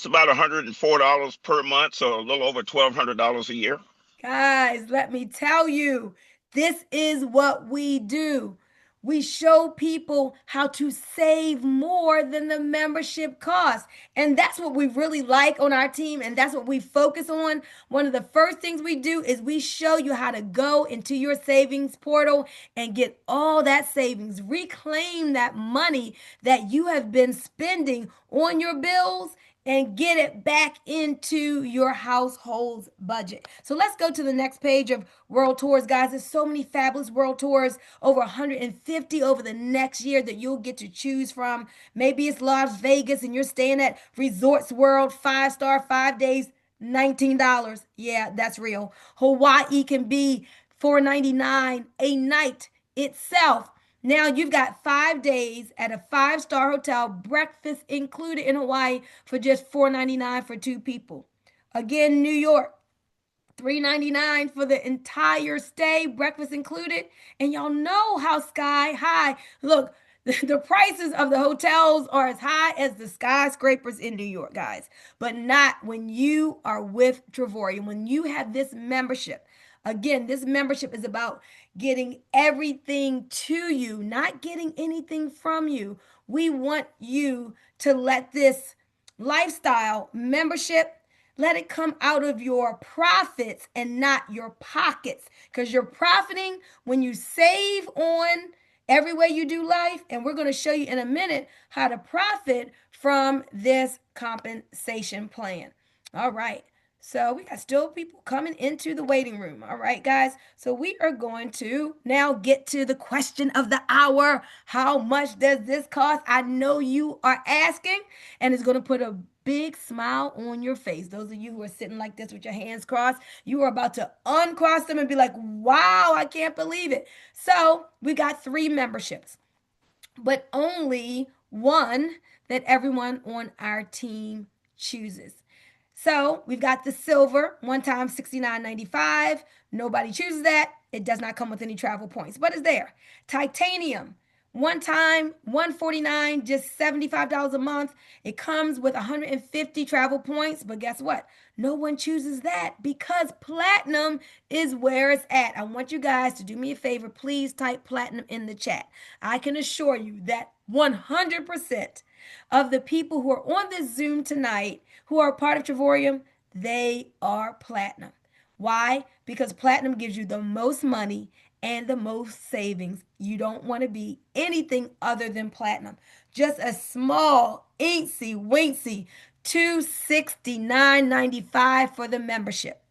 about $104 per month, so a little over $1,200 a year. Guys, let me tell you, this is what we do. We show people how to save more than the membership cost. And that's what we really like on our team. And that's what we focus on. One of the first things we do is we show you how to go into your savings portal and get all that savings, reclaim that money that you have been spending on your bills and get it back into your household's budget. So let's go to the next page of world tours, guys. There's so many fabulous world tours, over 150 over the next year that you'll get to choose from. Maybe it's Las Vegas and you're staying at Resorts World, 5-star, 5 days, $19. Yeah, that's real. Hawaii can be $4.99 a night itself. Now you've got 5 days at a 5-star hotel, breakfast included in Hawaii for just $4.99 for 2 people. Again, New York, $3.99 for the entire stay, breakfast included. And y'all know how sky high. Look, the prices of the hotels are as high as the skyscrapers in New York, guys. But not when you are with Travorium, when you have this membership. Again, this membership is about getting everything to you, not getting anything from you. We want you to let this lifestyle membership, let it come out of your profits and not your pockets, because you're profiting when you save on every way you do life. And we're going to show you in a minute how to profit from this compensation plan. All right. So we got still people coming into the waiting room. All right, guys. So we are going to now get to the question of the hour. How much does this cost? I know you are asking, and it's going to put a big smile on your face. Those of you who are sitting like this with your hands crossed, you are about to uncross them and be like, wow, I can't believe it. So we got 3 memberships, but only one that everyone on our team chooses. So we've got the silver, one time $69.95. Nobody chooses that. It does not come with any travel points, but it's there. Titanium, one time $149, just $75 a month. It comes with 150 travel points, but guess what? No one chooses that because platinum is where it's at. I want you guys to do me a favor. Please type platinum in the chat. I can assure you that 100% of the people who are on this Zoom tonight who are part of Travorium, they are platinum. Why? Because platinum gives you the most money and the most savings. You don't want to be anything other than platinum. Just a small, eensy, wincy $269.95 for the membership.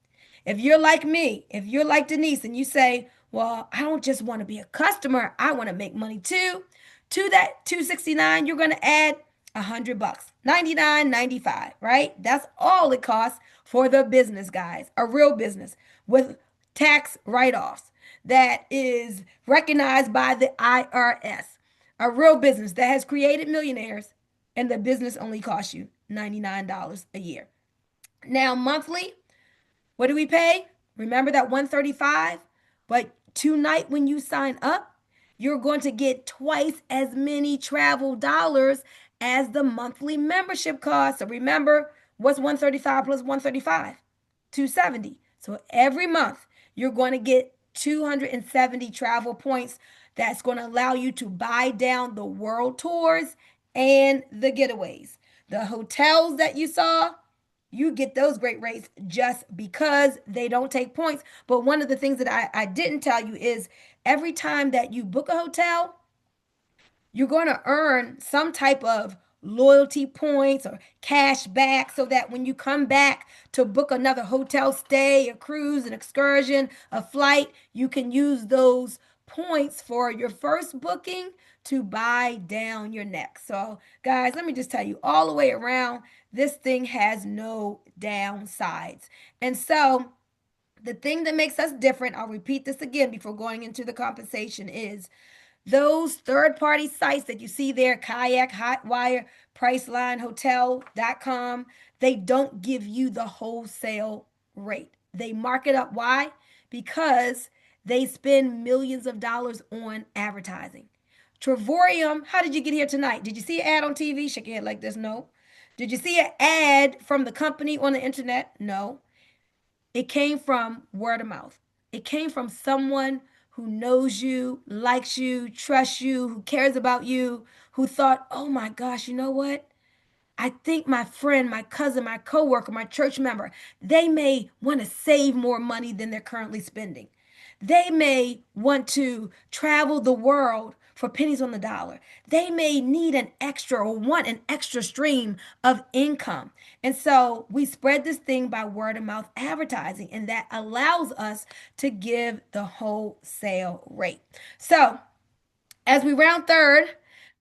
If you're like me, if you're like Denise, and you say, well, I don't just want to be a customer, I want to make money too. To that $269, you're going to add $100, 99.95, right? That's all it costs for the business, guys. A real business with tax write-offs that is recognized by the IRS. A real business that has created millionaires, and the business only costs you $99 a year. Now, monthly, what do we pay? Remember that 135? But tonight when you sign up, you're going to get twice as many travel dollars as the monthly membership cost. So remember, what's 135 plus 135? 270. So every month you're going to get 270 travel points. That's going to allow you to buy down the world tours and the getaways. The hotels that you saw, you get those great rates just because they don't take points. But one of the things that I didn't tell you is every time that you book a hotel, you're going to earn some type of loyalty points or cash back so that when you come back to book another hotel stay, a cruise, an excursion, a flight, you can use those points for your first booking to buy down your next. So, guys, let me just tell you all the way around, this thing has no downsides. And so, the thing that makes us different, I'll repeat this again before going into the compensation, is those third party sites that you see there, Kayak, Hotwire, Priceline, Hotel.com, they don't give you the wholesale rate. They mark it up. Why? Because they spend millions of dollars on advertising. Travorium, how did you get here tonight? Did you see an ad on TV? Shake your head like this. No. Did you see an ad from the company on the internet? No. It came from word of mouth. It came from someone who knows you, likes you, trusts you, who cares about you, who thought, oh my gosh, you know what? I think my friend, my cousin, my coworker, my church member, they may want to save more money than they're currently spending. They may want to travel the world for pennies on the dollar. They may need an extra or want an extra stream of income. And so we spread this thing by word of mouth advertising, and that allows us to give the wholesale rate. So as we round third,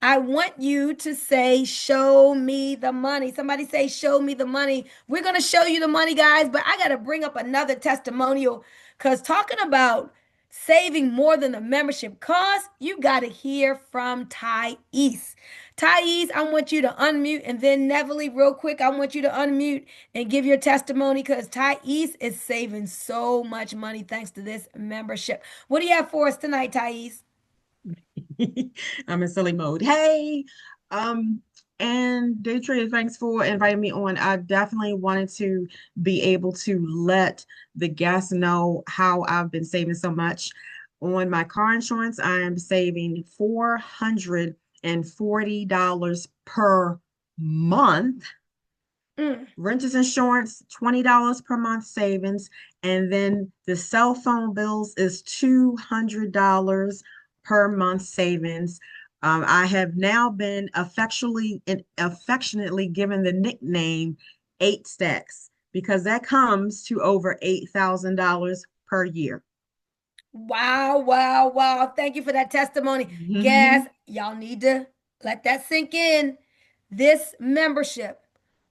I want you to say, show me the money. Somebody say, show me the money. We're going to show you the money, guys, but I got to bring up another testimonial because talking about saving more than the membership cost, you got to hear from Thais. Thais, I want you to unmute, and then Neville, real quick, I want you to unmute and give your testimony because Thais is saving so much money thanks to this membership. What do you have for us tonight, Thais? I'm in silly mode. Hey, and Datrea, thanks for inviting me on. I definitely wanted to be able to let the guests know how I've been saving so much. On my car insurance, I am saving $440 per month. Renters insurance, $20 per month savings. And then the cell phone bills is $200 per month savings. I have now been affectionately given the nickname 8 Stacks because that comes to over $8,000 per year. Wow, wow, wow. Thank you for that testimony. Guys, y'all need to let that sink in. This membership,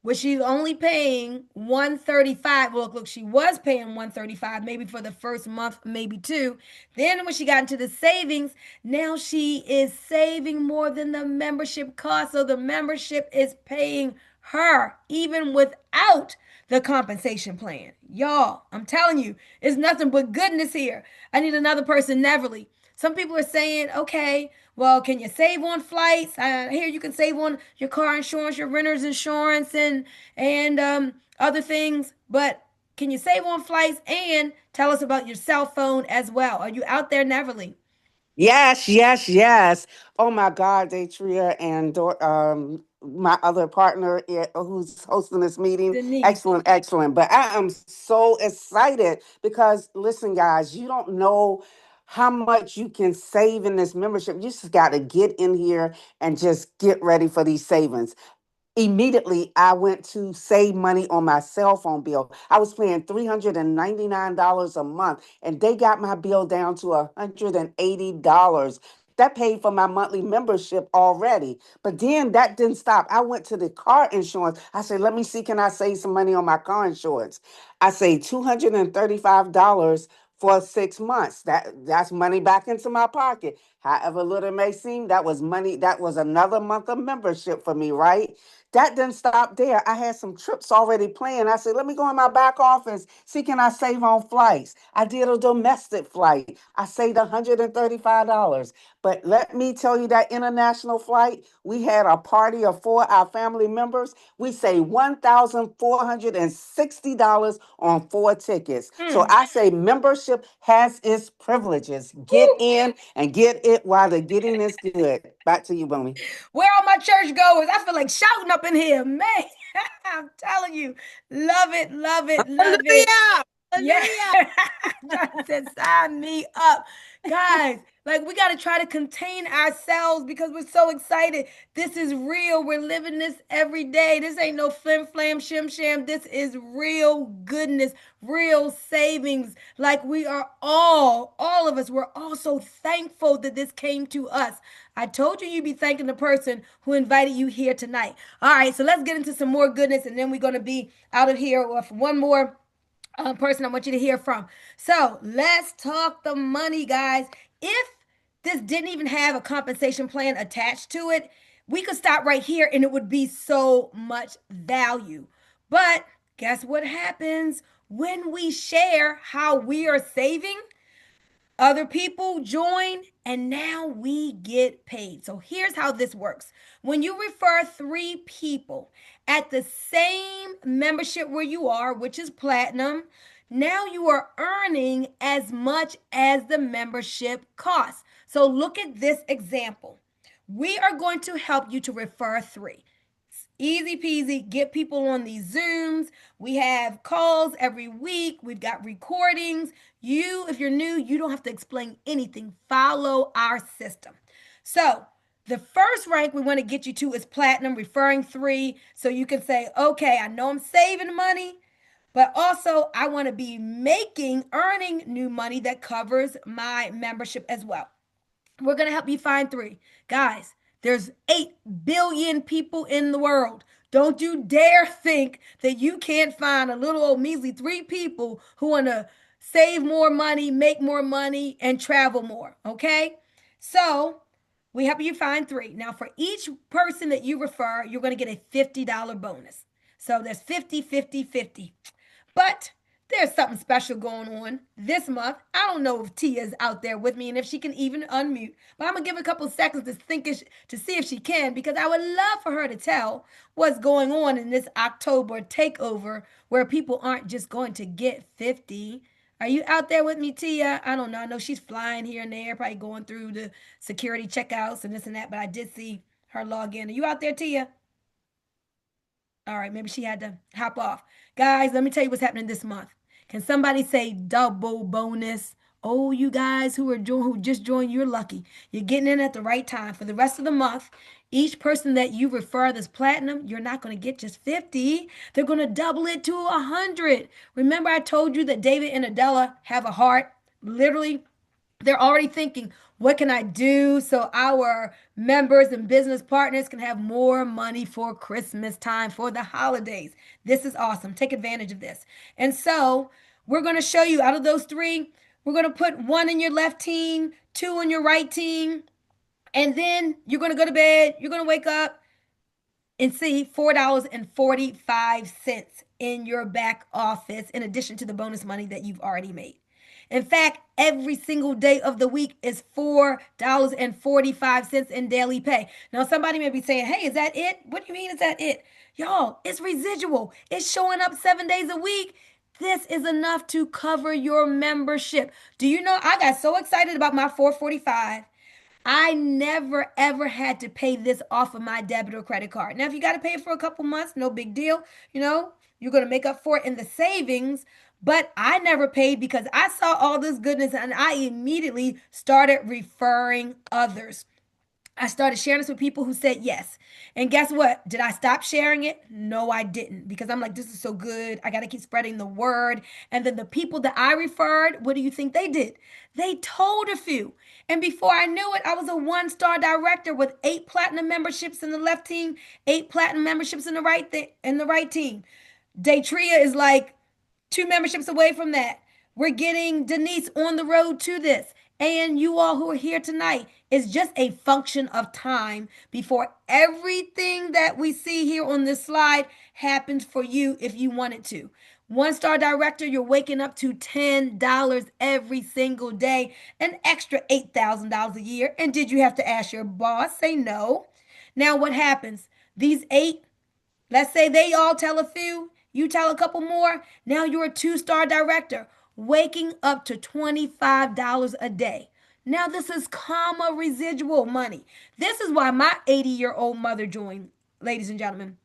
which she's only paying 135. Well, look, she was paying 135 maybe for the first month, maybe two. Then when she got into the savings, now she is saving more than the membership cost. So the membership is paying her even without the compensation plan. Y'all, I'm telling you, it's nothing but goodness here. I need another person, Neverly. Some people are saying, okay, well, can you save on flights? Here you can save on your car insurance, your renter's insurance, and other things. But can you save on flights and tell us about your cell phone as well? Are you out there, Neverly? Yes, yes, yes. Oh my God, Datrea and my other partner who's hosting this meeting. Denise. Excellent, excellent. But I am so excited because listen, guys, you don't know how much you can save in this membership. You just got to get in here and just get ready for these savings. Immediately, I went to save money on my cell phone bill. I was paying $399 a month, and they got my bill down to $180. That paid for my monthly membership already. But then that didn't stop. I went to the car insurance. I said, let me see, can I save some money on my car insurance? I saved $235 for 6 months. That's money back into my pocket. However little it may seem, that was money. That was another month of membership for me, right? That didn't stop there. I had some trips already planned. I said, let me go in my back office, see can I save on flights. I did a domestic flight. I saved $135. But let me tell you, that international flight, we had a party of four, our family members. We saved $1,460 on 4 tickets. So I say membership has its privileges. Get in and get it while the getting is good. Back to you, Bunny. Where are my church goers? I feel like shouting up in here, man. I'm telling you, love it, love it, love it. Hallelujah. Yeah. Hallelujah. John said, sign me up. Guys, like we got to try to contain ourselves because we're so excited. This is real. We're living this every day. This ain't no flim flam shim sham. This is real goodness, real savings. Like we are all of us, we're all so thankful that this came to us. I told you you'd be thanking the person who invited you here tonight. All right, so let's get into some more goodness and then we're going to be out of here with one more person I want you to hear from. So let's talk the money, guys. If this didn't even have a compensation plan attached to it, we could stop right here and it would be so much value. But guess what happens when we share how we are saving? Other people join and now we get paid. So here's how this works. When you refer 3 people at the same membership where you are, which is platinum, now you are earning as much as the membership costs. So look at this example. We are going to help you to refer 3. Easy peasy, get people on these Zooms. We have calls every week. We've got recordings. You, if you're new, you don't have to explain anything. Follow our system. So, the first rank we want to get you to is platinum, referring 3. So you can say, okay, I know I'm saving money, but also I want to be earning new money that covers my membership as well. We're going to help you find 3. Guys, there's 8 billion people in the world. Don't you dare think that you can't find a little old measly 3 people who want to save more money, make more money, and travel more. Okay? So we help you find 3. Now, for each person that you refer, you're going to get a $50 bonus. So there's 50, 50, 50. But there's something special going on this month. I don't know if Tia's out there with me and if she can even unmute, but I'm gonna give a couple seconds to see if she can, because I would love for her to tell what's going on in this October takeover where people aren't just going to get 50. Are you out there with me, Tia? I don't know. I know she's flying here and there, probably going through the security checkouts and this and that, but I did see her log in. Are you out there, Tia? All right, maybe she had to hop off. Guys, let me tell you what's happening this month. Can somebody say double bonus? Oh, you guys who just joined, you're lucky. You're getting in at the right time. For the rest of the month, each person that you refer that's platinum, you're not going to get just 50. They're going to double it to 100. Remember I told you that David and Adela have a heart? Literally, they're already thinking, what can I do so our members and business partners can have more money for Christmas time, for the holidays? This is awesome. Take advantage of this. And so we're going to show you out of those 3, we're going to put 1 in your left team, 2 in your right team, and then you're going to go to bed. You're going to wake up and see $4.45 in your back office, in addition to the bonus money that you've already made. In fact, every single day of the week is $4.45 in daily pay. Now, somebody may be saying, hey, is that it? What do you mean is that it? Y'all, it's residual. It's showing up 7 days a week. This is enough to cover your membership. Do you know, I got so excited about my 445. I never ever had to pay this off of my debit or credit card. Now, if you got to pay it for a couple months, no big deal. You're going to make up for it in the savings. But I never paid because I saw all this goodness and I immediately started referring others. I started sharing this with people who said yes. And guess what? Did I stop sharing it? No, I didn't. Because I'm like, this is so good. I got to keep spreading the word. And then the people that I referred, what do you think they did? They told a few. And before I knew it, I was a 1-star director with 8 platinum memberships in the left team, 8 platinum memberships in the right team. Datrea is like 2 memberships away from that. We're getting Denise on the road to this. And you all who are here tonight, is just a function of time before everything that we see here on this slide happens for you if you want it to. 1-star director, you're waking up to $10 every single day, an extra $8,000 a year. And did you have to ask your boss? Say no. Now, what happens? These 8, let's say they all tell a few, you tell a couple more. Now you're a 2-star director, waking up to $25 a day. Now this is comma residual money. This is why my 80-year-old mother joined, ladies and gentlemen.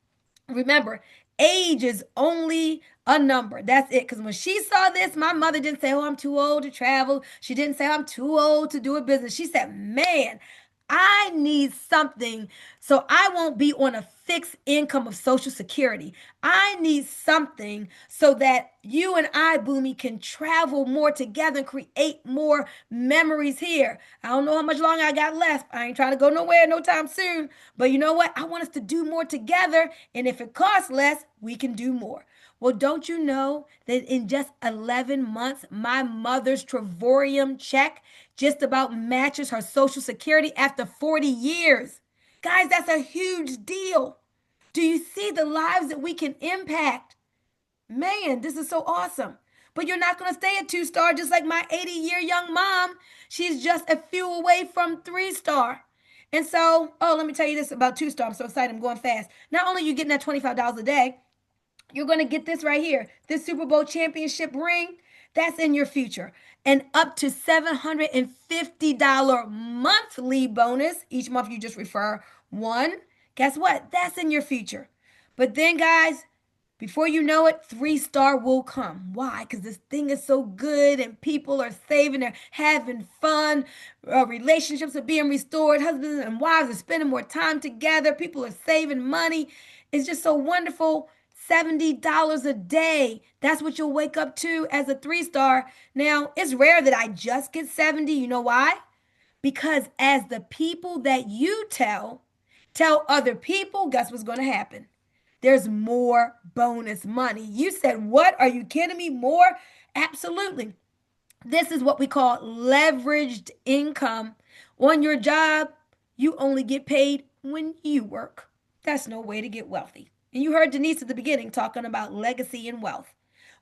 Remember, age is only a number. That's it. Because when she saw this, my mother didn't say, oh, I'm too old to travel. She didn't say, I'm too old to do a business. She said, man, I need something so I won't be on a fixed income of Social Security. I need something so that you and I, Bunmi, can travel more together and create more memories here. I don't know how much longer I got left. I ain't trying to go nowhere no time soon. But you know what? I want us to do more together. And if it costs less, we can do more. Well, don't you know that in just 11 months, my mother's Travorium check just about matches her Social Security after 40 years? Guys, that's a huge deal. Do you see the lives that we can impact? Man, this is so awesome. But you're not going to stay at 2-star just like my 80-year young mom. She's just a few away from 3-star. And so, oh, let me tell you this about 2-star. I'm so excited. I'm going fast. Not only are you getting that $25 a day, you're going to get this right here. This Super Bowl championship ring, that's in your future. And up to $750 monthly bonus. Each month you just refer one. Guess what? That's in your future. But then, guys, before you know it, 3-star will come. Why? Because this thing is so good and people are saving, they're having fun. Relationships are being restored. Husbands and wives are spending more time together. People are saving money. It's just so wonderful. $70 a day. That's what you'll wake up to as a 3-star. Now, it's rare that I just get 70. You know why? Because as the people that you tell other people, guess what's going to happen? There's more bonus money. You said, what? Are you kidding me? More? Absolutely. This is what we call leveraged income. On your job, you only get paid when you work. That's no way to get wealthy. And you heard Denise at the beginning talking about legacy and wealth.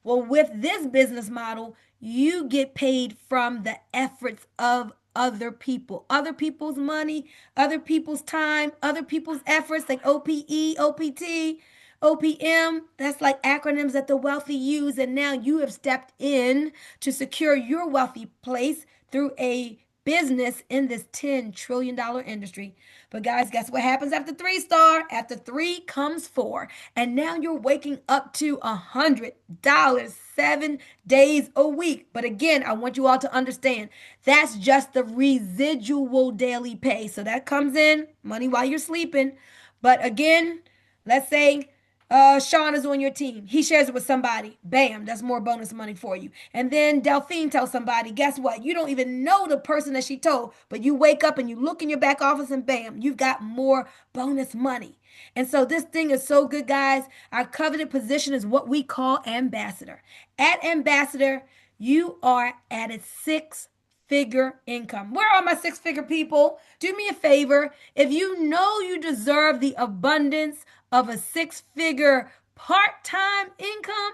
Well, with this business model, you get paid from the efforts of other people, other people's money, other people's time, other people's efforts like OPE, OPT, OPM. That's like acronyms that the wealthy use. And now you have stepped in to secure your wealthy place through a business in this $10 trillion industry. But guys, guess what happens after 3-star? After 3 comes 4. And now you're waking up to $100 7 days a week. But again, I want you all to understand that's just the residual daily pay. So that comes in money while you're sleeping. But again, let's say Sean is on your team. He shares it with somebody. Bam, that's more bonus money for you. And then Delphine tells somebody, guess what? You don't even know the person that she told, but you wake up and you look in your back office and bam, you've got more bonus money. And so this thing is so good, guys. Our coveted position is what we call ambassador. At ambassador, you are at a 6-figure income. Where are my 6-figure people? Do me a favor. If you know you deserve the abundance of a 6-figure part-time income,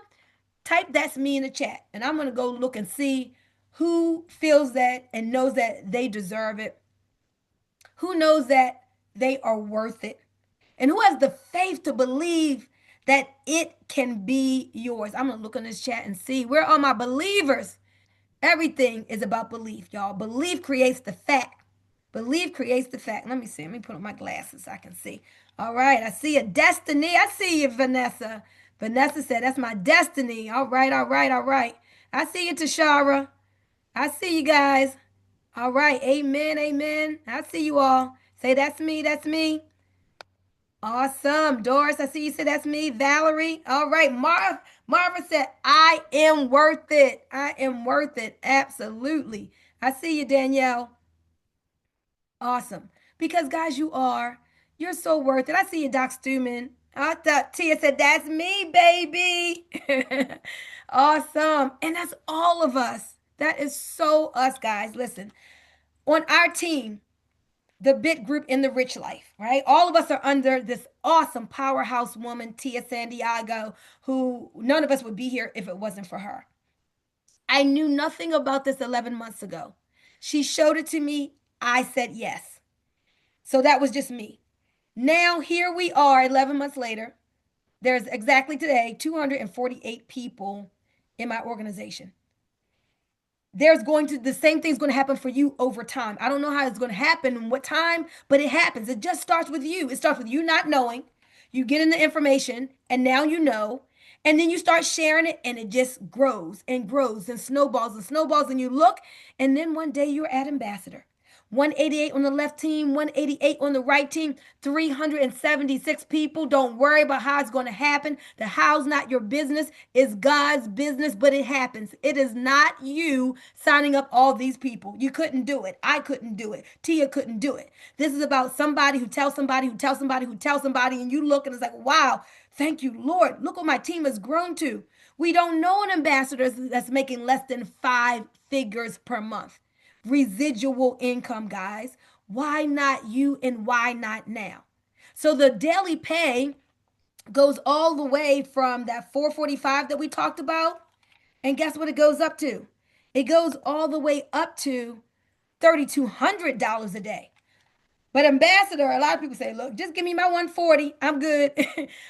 type that's me in the chat. And I'm going to go look and see who feels that and knows that they deserve it. Who knows that they are worth it. And who has the faith to believe that it can be yours. I'm going to look in this chat and see where are my believers. Everything is about belief, y'all. Belief creates the fact. Belief creates the fact. Let me see. Let me put on my glasses so I can see. All right. I see a destiny. I see you, Vanessa. Vanessa said, that's my destiny. All right. All right. All right. I see you, Tashara. I see you guys. All right. Amen. Amen. I see you all. Say that's me, that's me. Awesome. Doris, I see you said that's me. Valerie. All right. Marva said, I am worth it. I am worth it. Absolutely. I see you, Danielle. Awesome. Because guys, you are. You're so worth it. I see you, Doc Stuman. I thought Tia said, that's me, baby. Awesome. And that's all of us. That is so us, guys. Listen, on our team, the bit group in the rich life, right? All of us are under this awesome powerhouse woman, Tia Santiago, who none of us would be here if it wasn't for her. I knew nothing about this 11 months ago. She showed it to me. I said yes. So that was just me. Now, here we are 11 months later. There's exactly today 248 people in my organization. The same thing's going to happen for you over time. I don't know how it's going to happen and what time, but it happens. It just starts with you. It starts with you not knowing. You get in the information and now you know. And then you start sharing it and it just grows and grows and snowballs. And you look, and then one day you're at ambassador. 188 on the left team, 188 on the right team, 376 people. Don't worry about how it's going to happen. The how's not your business, it's God's business, but it happens. It is not you signing up all these people. You couldn't do it. I couldn't do it. Tia couldn't do it. This is about somebody who tells somebody who tells somebody who tells somebody, and you look and it's like, wow, thank you, Lord. Look what my team has grown to. We don't know an ambassador that's making less than 5 figures per month. Residual income, guys. Why not you and why not now? So the daily pay goes all the way from that 445 that we talked about. And guess what it goes up to? It goes all the way up to $3,200 a day. But ambassador, a lot of people say, look, just give me my 140. I'm good.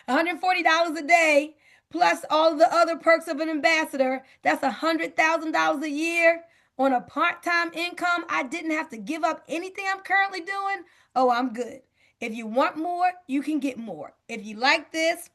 $140 a day plus all the other perks of an ambassador. That's $100,000 a year on a part-time income. I didn't have to give up anything I'm currently doing. Oh, I'm good. If you want more, you can get more. If you like this,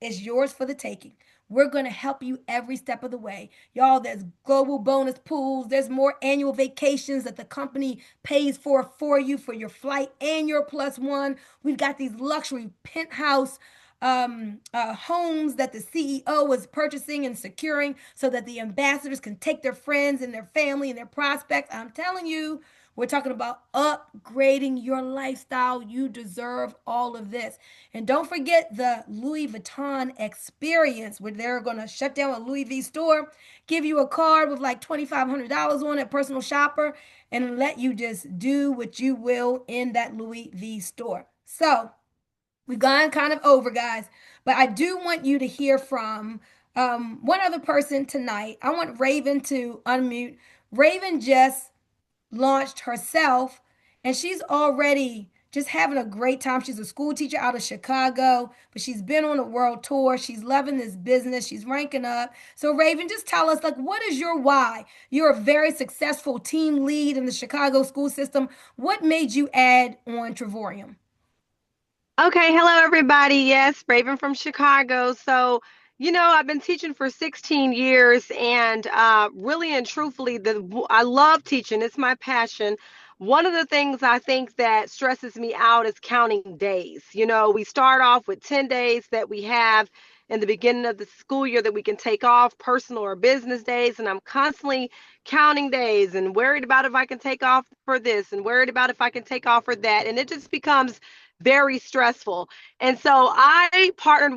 it's yours for the taking. We're going to help you every step of the way. Y'all, there's global bonus pools. There's more annual vacations that the company pays for you for your flight and your plus one. We've got these luxury penthouse homes that the CEO is purchasing and securing so that the ambassadors can take their friends and their family and their prospects. I'm telling you, we're talking about upgrading your lifestyle. You deserve all of this. And don't forget the Louis Vuitton experience, where they're going to shut down a Louis V store, give you a card with like $2,500 on it, personal shopper, and let you just do what you will in that Louis V store. So we've gone kind of over, guys, but I do want you to hear from one other person tonight. I want Raven to unmute. Raven just launched herself, and she's already just having a great time. She's a school teacher out of Chicago, but she's been on a world tour. She's loving this business. She's ranking up. So Raven, just tell us, like, what is your why? You're a very successful team lead in the Chicago school system. What made you add on Travorium? Okay, hello everybody. Yes, Raven from Chicago. So, I've been teaching for 16 years, and really and truthfully, I love teaching. It's my passion. One of the things I think that stresses me out is counting days. We start off with 10 days that we have in the beginning of the school year that we can take off, personal or business days, and I'm constantly counting days and worried about if I can take off for this and worried about if I can take off for that, and it just becomes very stressful. And so I partnered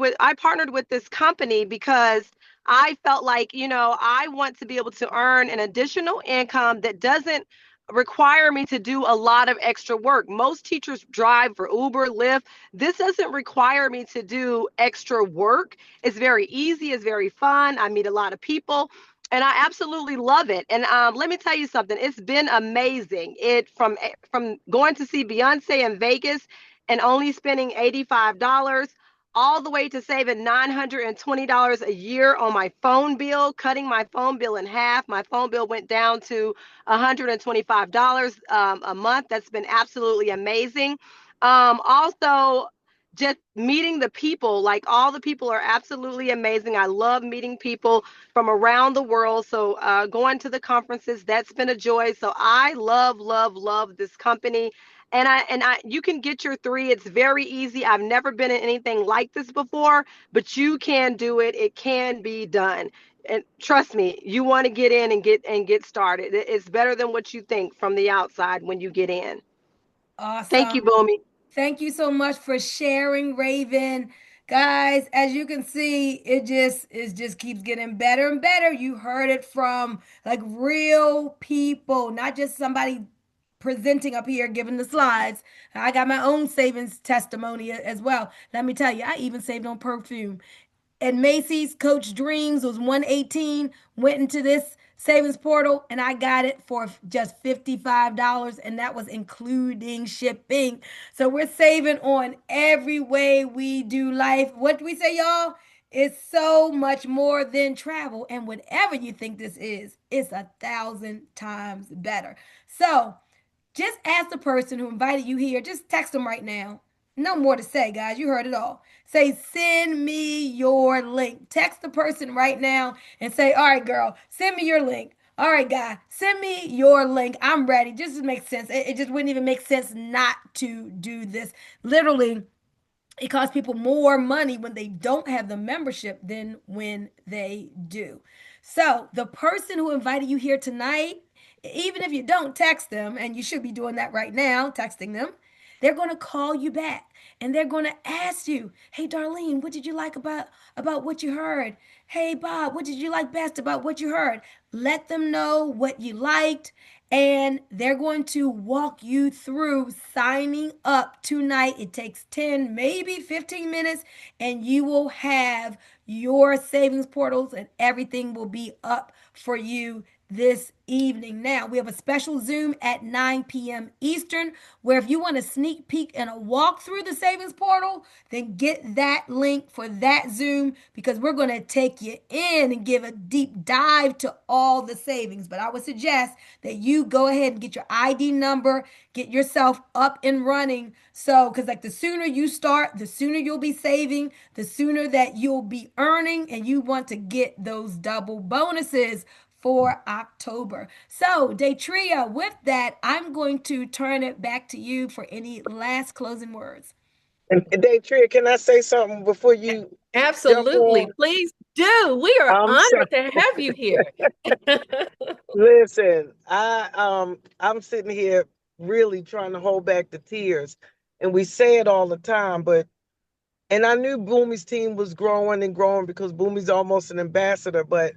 with this company because I felt like, I want to be able to earn an additional income that doesn't require me to do a lot of extra work. Most teachers drive for Uber, Lyft. This doesn't require me to do extra work. It's very easy, it's very fun. I meet a lot of people, and I absolutely love it. And let me tell you something. It's been amazing. From going to see Beyonce in Vegas and only spending $85 all the way to saving $920 a year on my phone bill, cutting my phone bill in half. My phone bill went down to $125 a month. That's been absolutely amazing. Also, just meeting the people, like all the people are absolutely amazing. I love meeting people from around the world. So going to the conferences, that's been a joy. So I love, love, love this company. And you can get your 3. It's very easy. I've never been in anything like this before, but you can do it. It can be done. And trust me, you want to get in and get started. It's better than what you think from the outside when you get in. Thank you, Awesome. Boomy. Thank you so much for sharing, Raven. Guys, as you can see, it just keeps getting better and better. You heard it from like real people, not just somebody presenting up here giving the slides. I got my own savings testimony as well. Let me tell you, I even saved on perfume. At Macy's, Coach Dreams was 118, went into this savings portal and I got it for just $55 and that was including shipping. So we're saving on every way we do life. What do we say, y'all? It's so much more than travel, and whatever you think this is, it's 1,000 times better. So just ask the person who invited you here, just text them right now. No more to say, guys. You heard it all. Say, send me your link. Text the person right now and say, all right, girl, send me your link. All right, guy, send me your link. I'm ready. Just makes sense. It just wouldn't even make sense not to do this. Literally, it costs people more money when they don't have the membership than when they do. So, the person who invited you here tonight, even if you don't text them, and you should be doing that right now, texting them, they're going to call you back and they're going to ask you, "Hey Darlene, what did you like about what you heard? Hey Bob, what did you like best about what you heard?" Let them know what you liked, and they're going to walk you through signing up tonight. It takes 10, maybe 15 minutes, and you will have your savings portals and everything will be up for you this evening. Now, we have a special Zoom at 9 p.m. Eastern, where if you want a sneak peek and a walk through the savings portal, then get that link for that Zoom, because we're going to take you in and give a deep dive to all the savings. But I would suggest that you go ahead and get your ID number, get yourself up and running. So, because like the sooner you start, the sooner you'll be saving, the sooner that you'll be earning, and you want to get those double bonuses for October. So, Datrea, with that, I'm going to turn it back to you for any last closing words. And Datrea, can I say something before you jump Absolutely. on? Please do. We are I'm sorry. honored to have you here. Listen, I'm sitting here really trying to hold back the tears. And we say it all the time, but and I knew Boomy's team was growing and growing because Boomy's almost an ambassador, but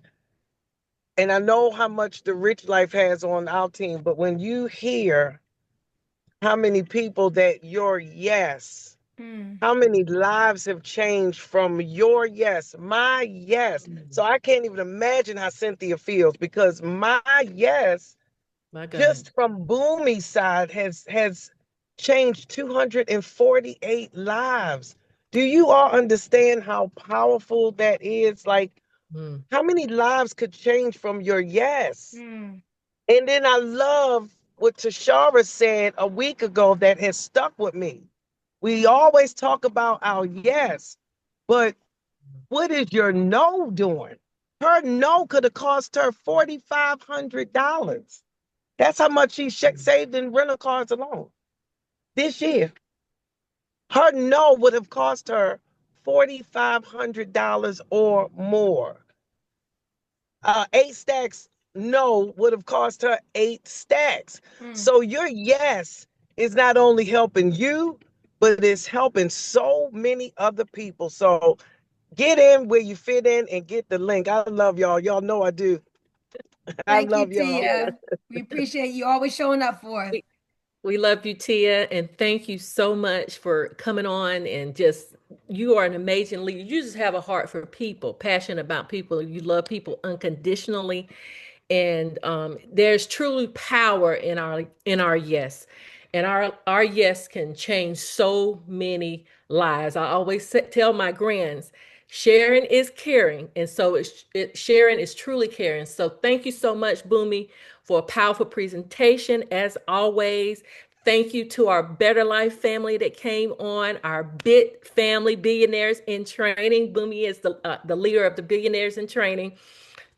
and I know how much the Rich Life has on our team, but when you hear how many people that your yes, how many lives have changed from your yes, my yes. So I can't even imagine how Cynthia feels, because my yes, My God. just from Boomy's side, has changed 248 lives. Do you all understand how powerful that is? Like, Mm. how many lives could change from your yes? Mm. And then I love what Tashara said a week ago that has stuck with me. We always talk about our yes, but what is your no doing? Her no could have cost her $4,500. That's how much she saved in rental cars alone this year. Her no would have cost her $4,500 or more. 8 stacks no would have cost her 8 stacks. So your yes is not only helping you, but it's helping so many other people. So get in where you fit in and get the link. I love y'all. Y'all know I do. I Thank you, love y'all. Tia. We appreciate you always showing up for us. We love you, Tia, and thank you so much for coming on, and just you are an amazing leader. You just have a heart for people, passionate about people. You love people unconditionally, and there's truly power in our yes, and our yes can change so many lives. I always tell my grands, sharing is caring, and so sharing is truly caring. So thank you so much, Boomy, for a powerful presentation as always. Thank you to our Better Life family that came on, our BIT family, Billionaires in Training. Boomy is the leader of the Billionaires in Training.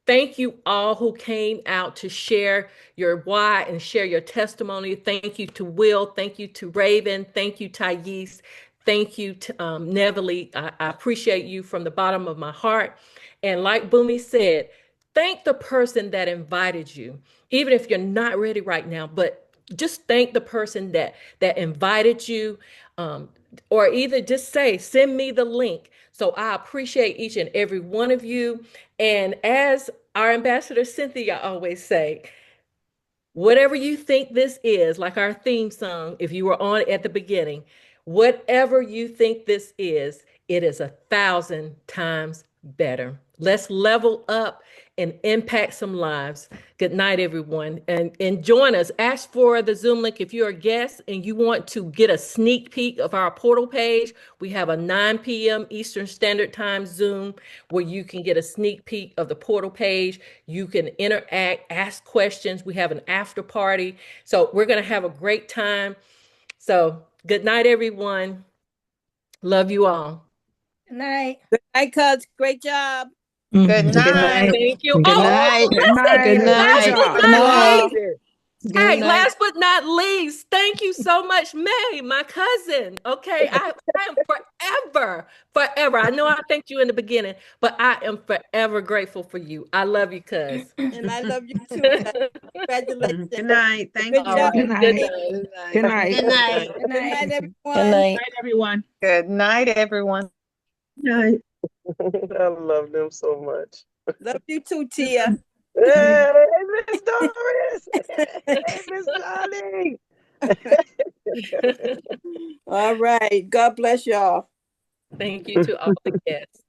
Thank you all who came out to share your why and share your testimony. Thank you to Will. Thank you to Raven. Thank you, Thais. Thank you to Neverly. I appreciate you from the bottom of my heart. And like Bunmi said, thank the person that invited you, even if you're not ready right now, but just thank the person that invited you, or either just say, send me the link. So I appreciate each and every one of you. And as our ambassador Cynthia always say, whatever you think this is, like our theme song, if you were on at the beginning, whatever you think this is, it is 1,000 times better. Let's level up and impact some lives. Good night, everyone. And join us. Ask for the Zoom link if you're a guest and you want to get a sneak peek of our portal page. We have a 9 p.m. Eastern Standard Time Zoom where you can get a sneak peek of the portal page. You can interact, ask questions. We have an after party. So we're going to have a great time. So good night, everyone. Love you all. Good night. Good night, cuz. Great job. Good Good night. night. Thank you. Good Oh, night. Good night. Good last night. Good but job. Good not I night. least, loved it. Good hey, night. last but not least, thank you so much, May, my cousin. Okay, I am forever. I know I thanked you in the beginning, but I am forever grateful for you. I love you, cuz. And I love you too, cuz. Congratulations. Good night. Thank Good All job. Good you. right. Good night. night. Good night. Good night. Good night. Good Good night. night, Good everyone. night. everyone. Good night, everyone. Night. I love them so much. Love you too, Tia. Hey, Miss Doris. Hey, Miss Johnny. All right. God bless y'all. Thank you to all the guests.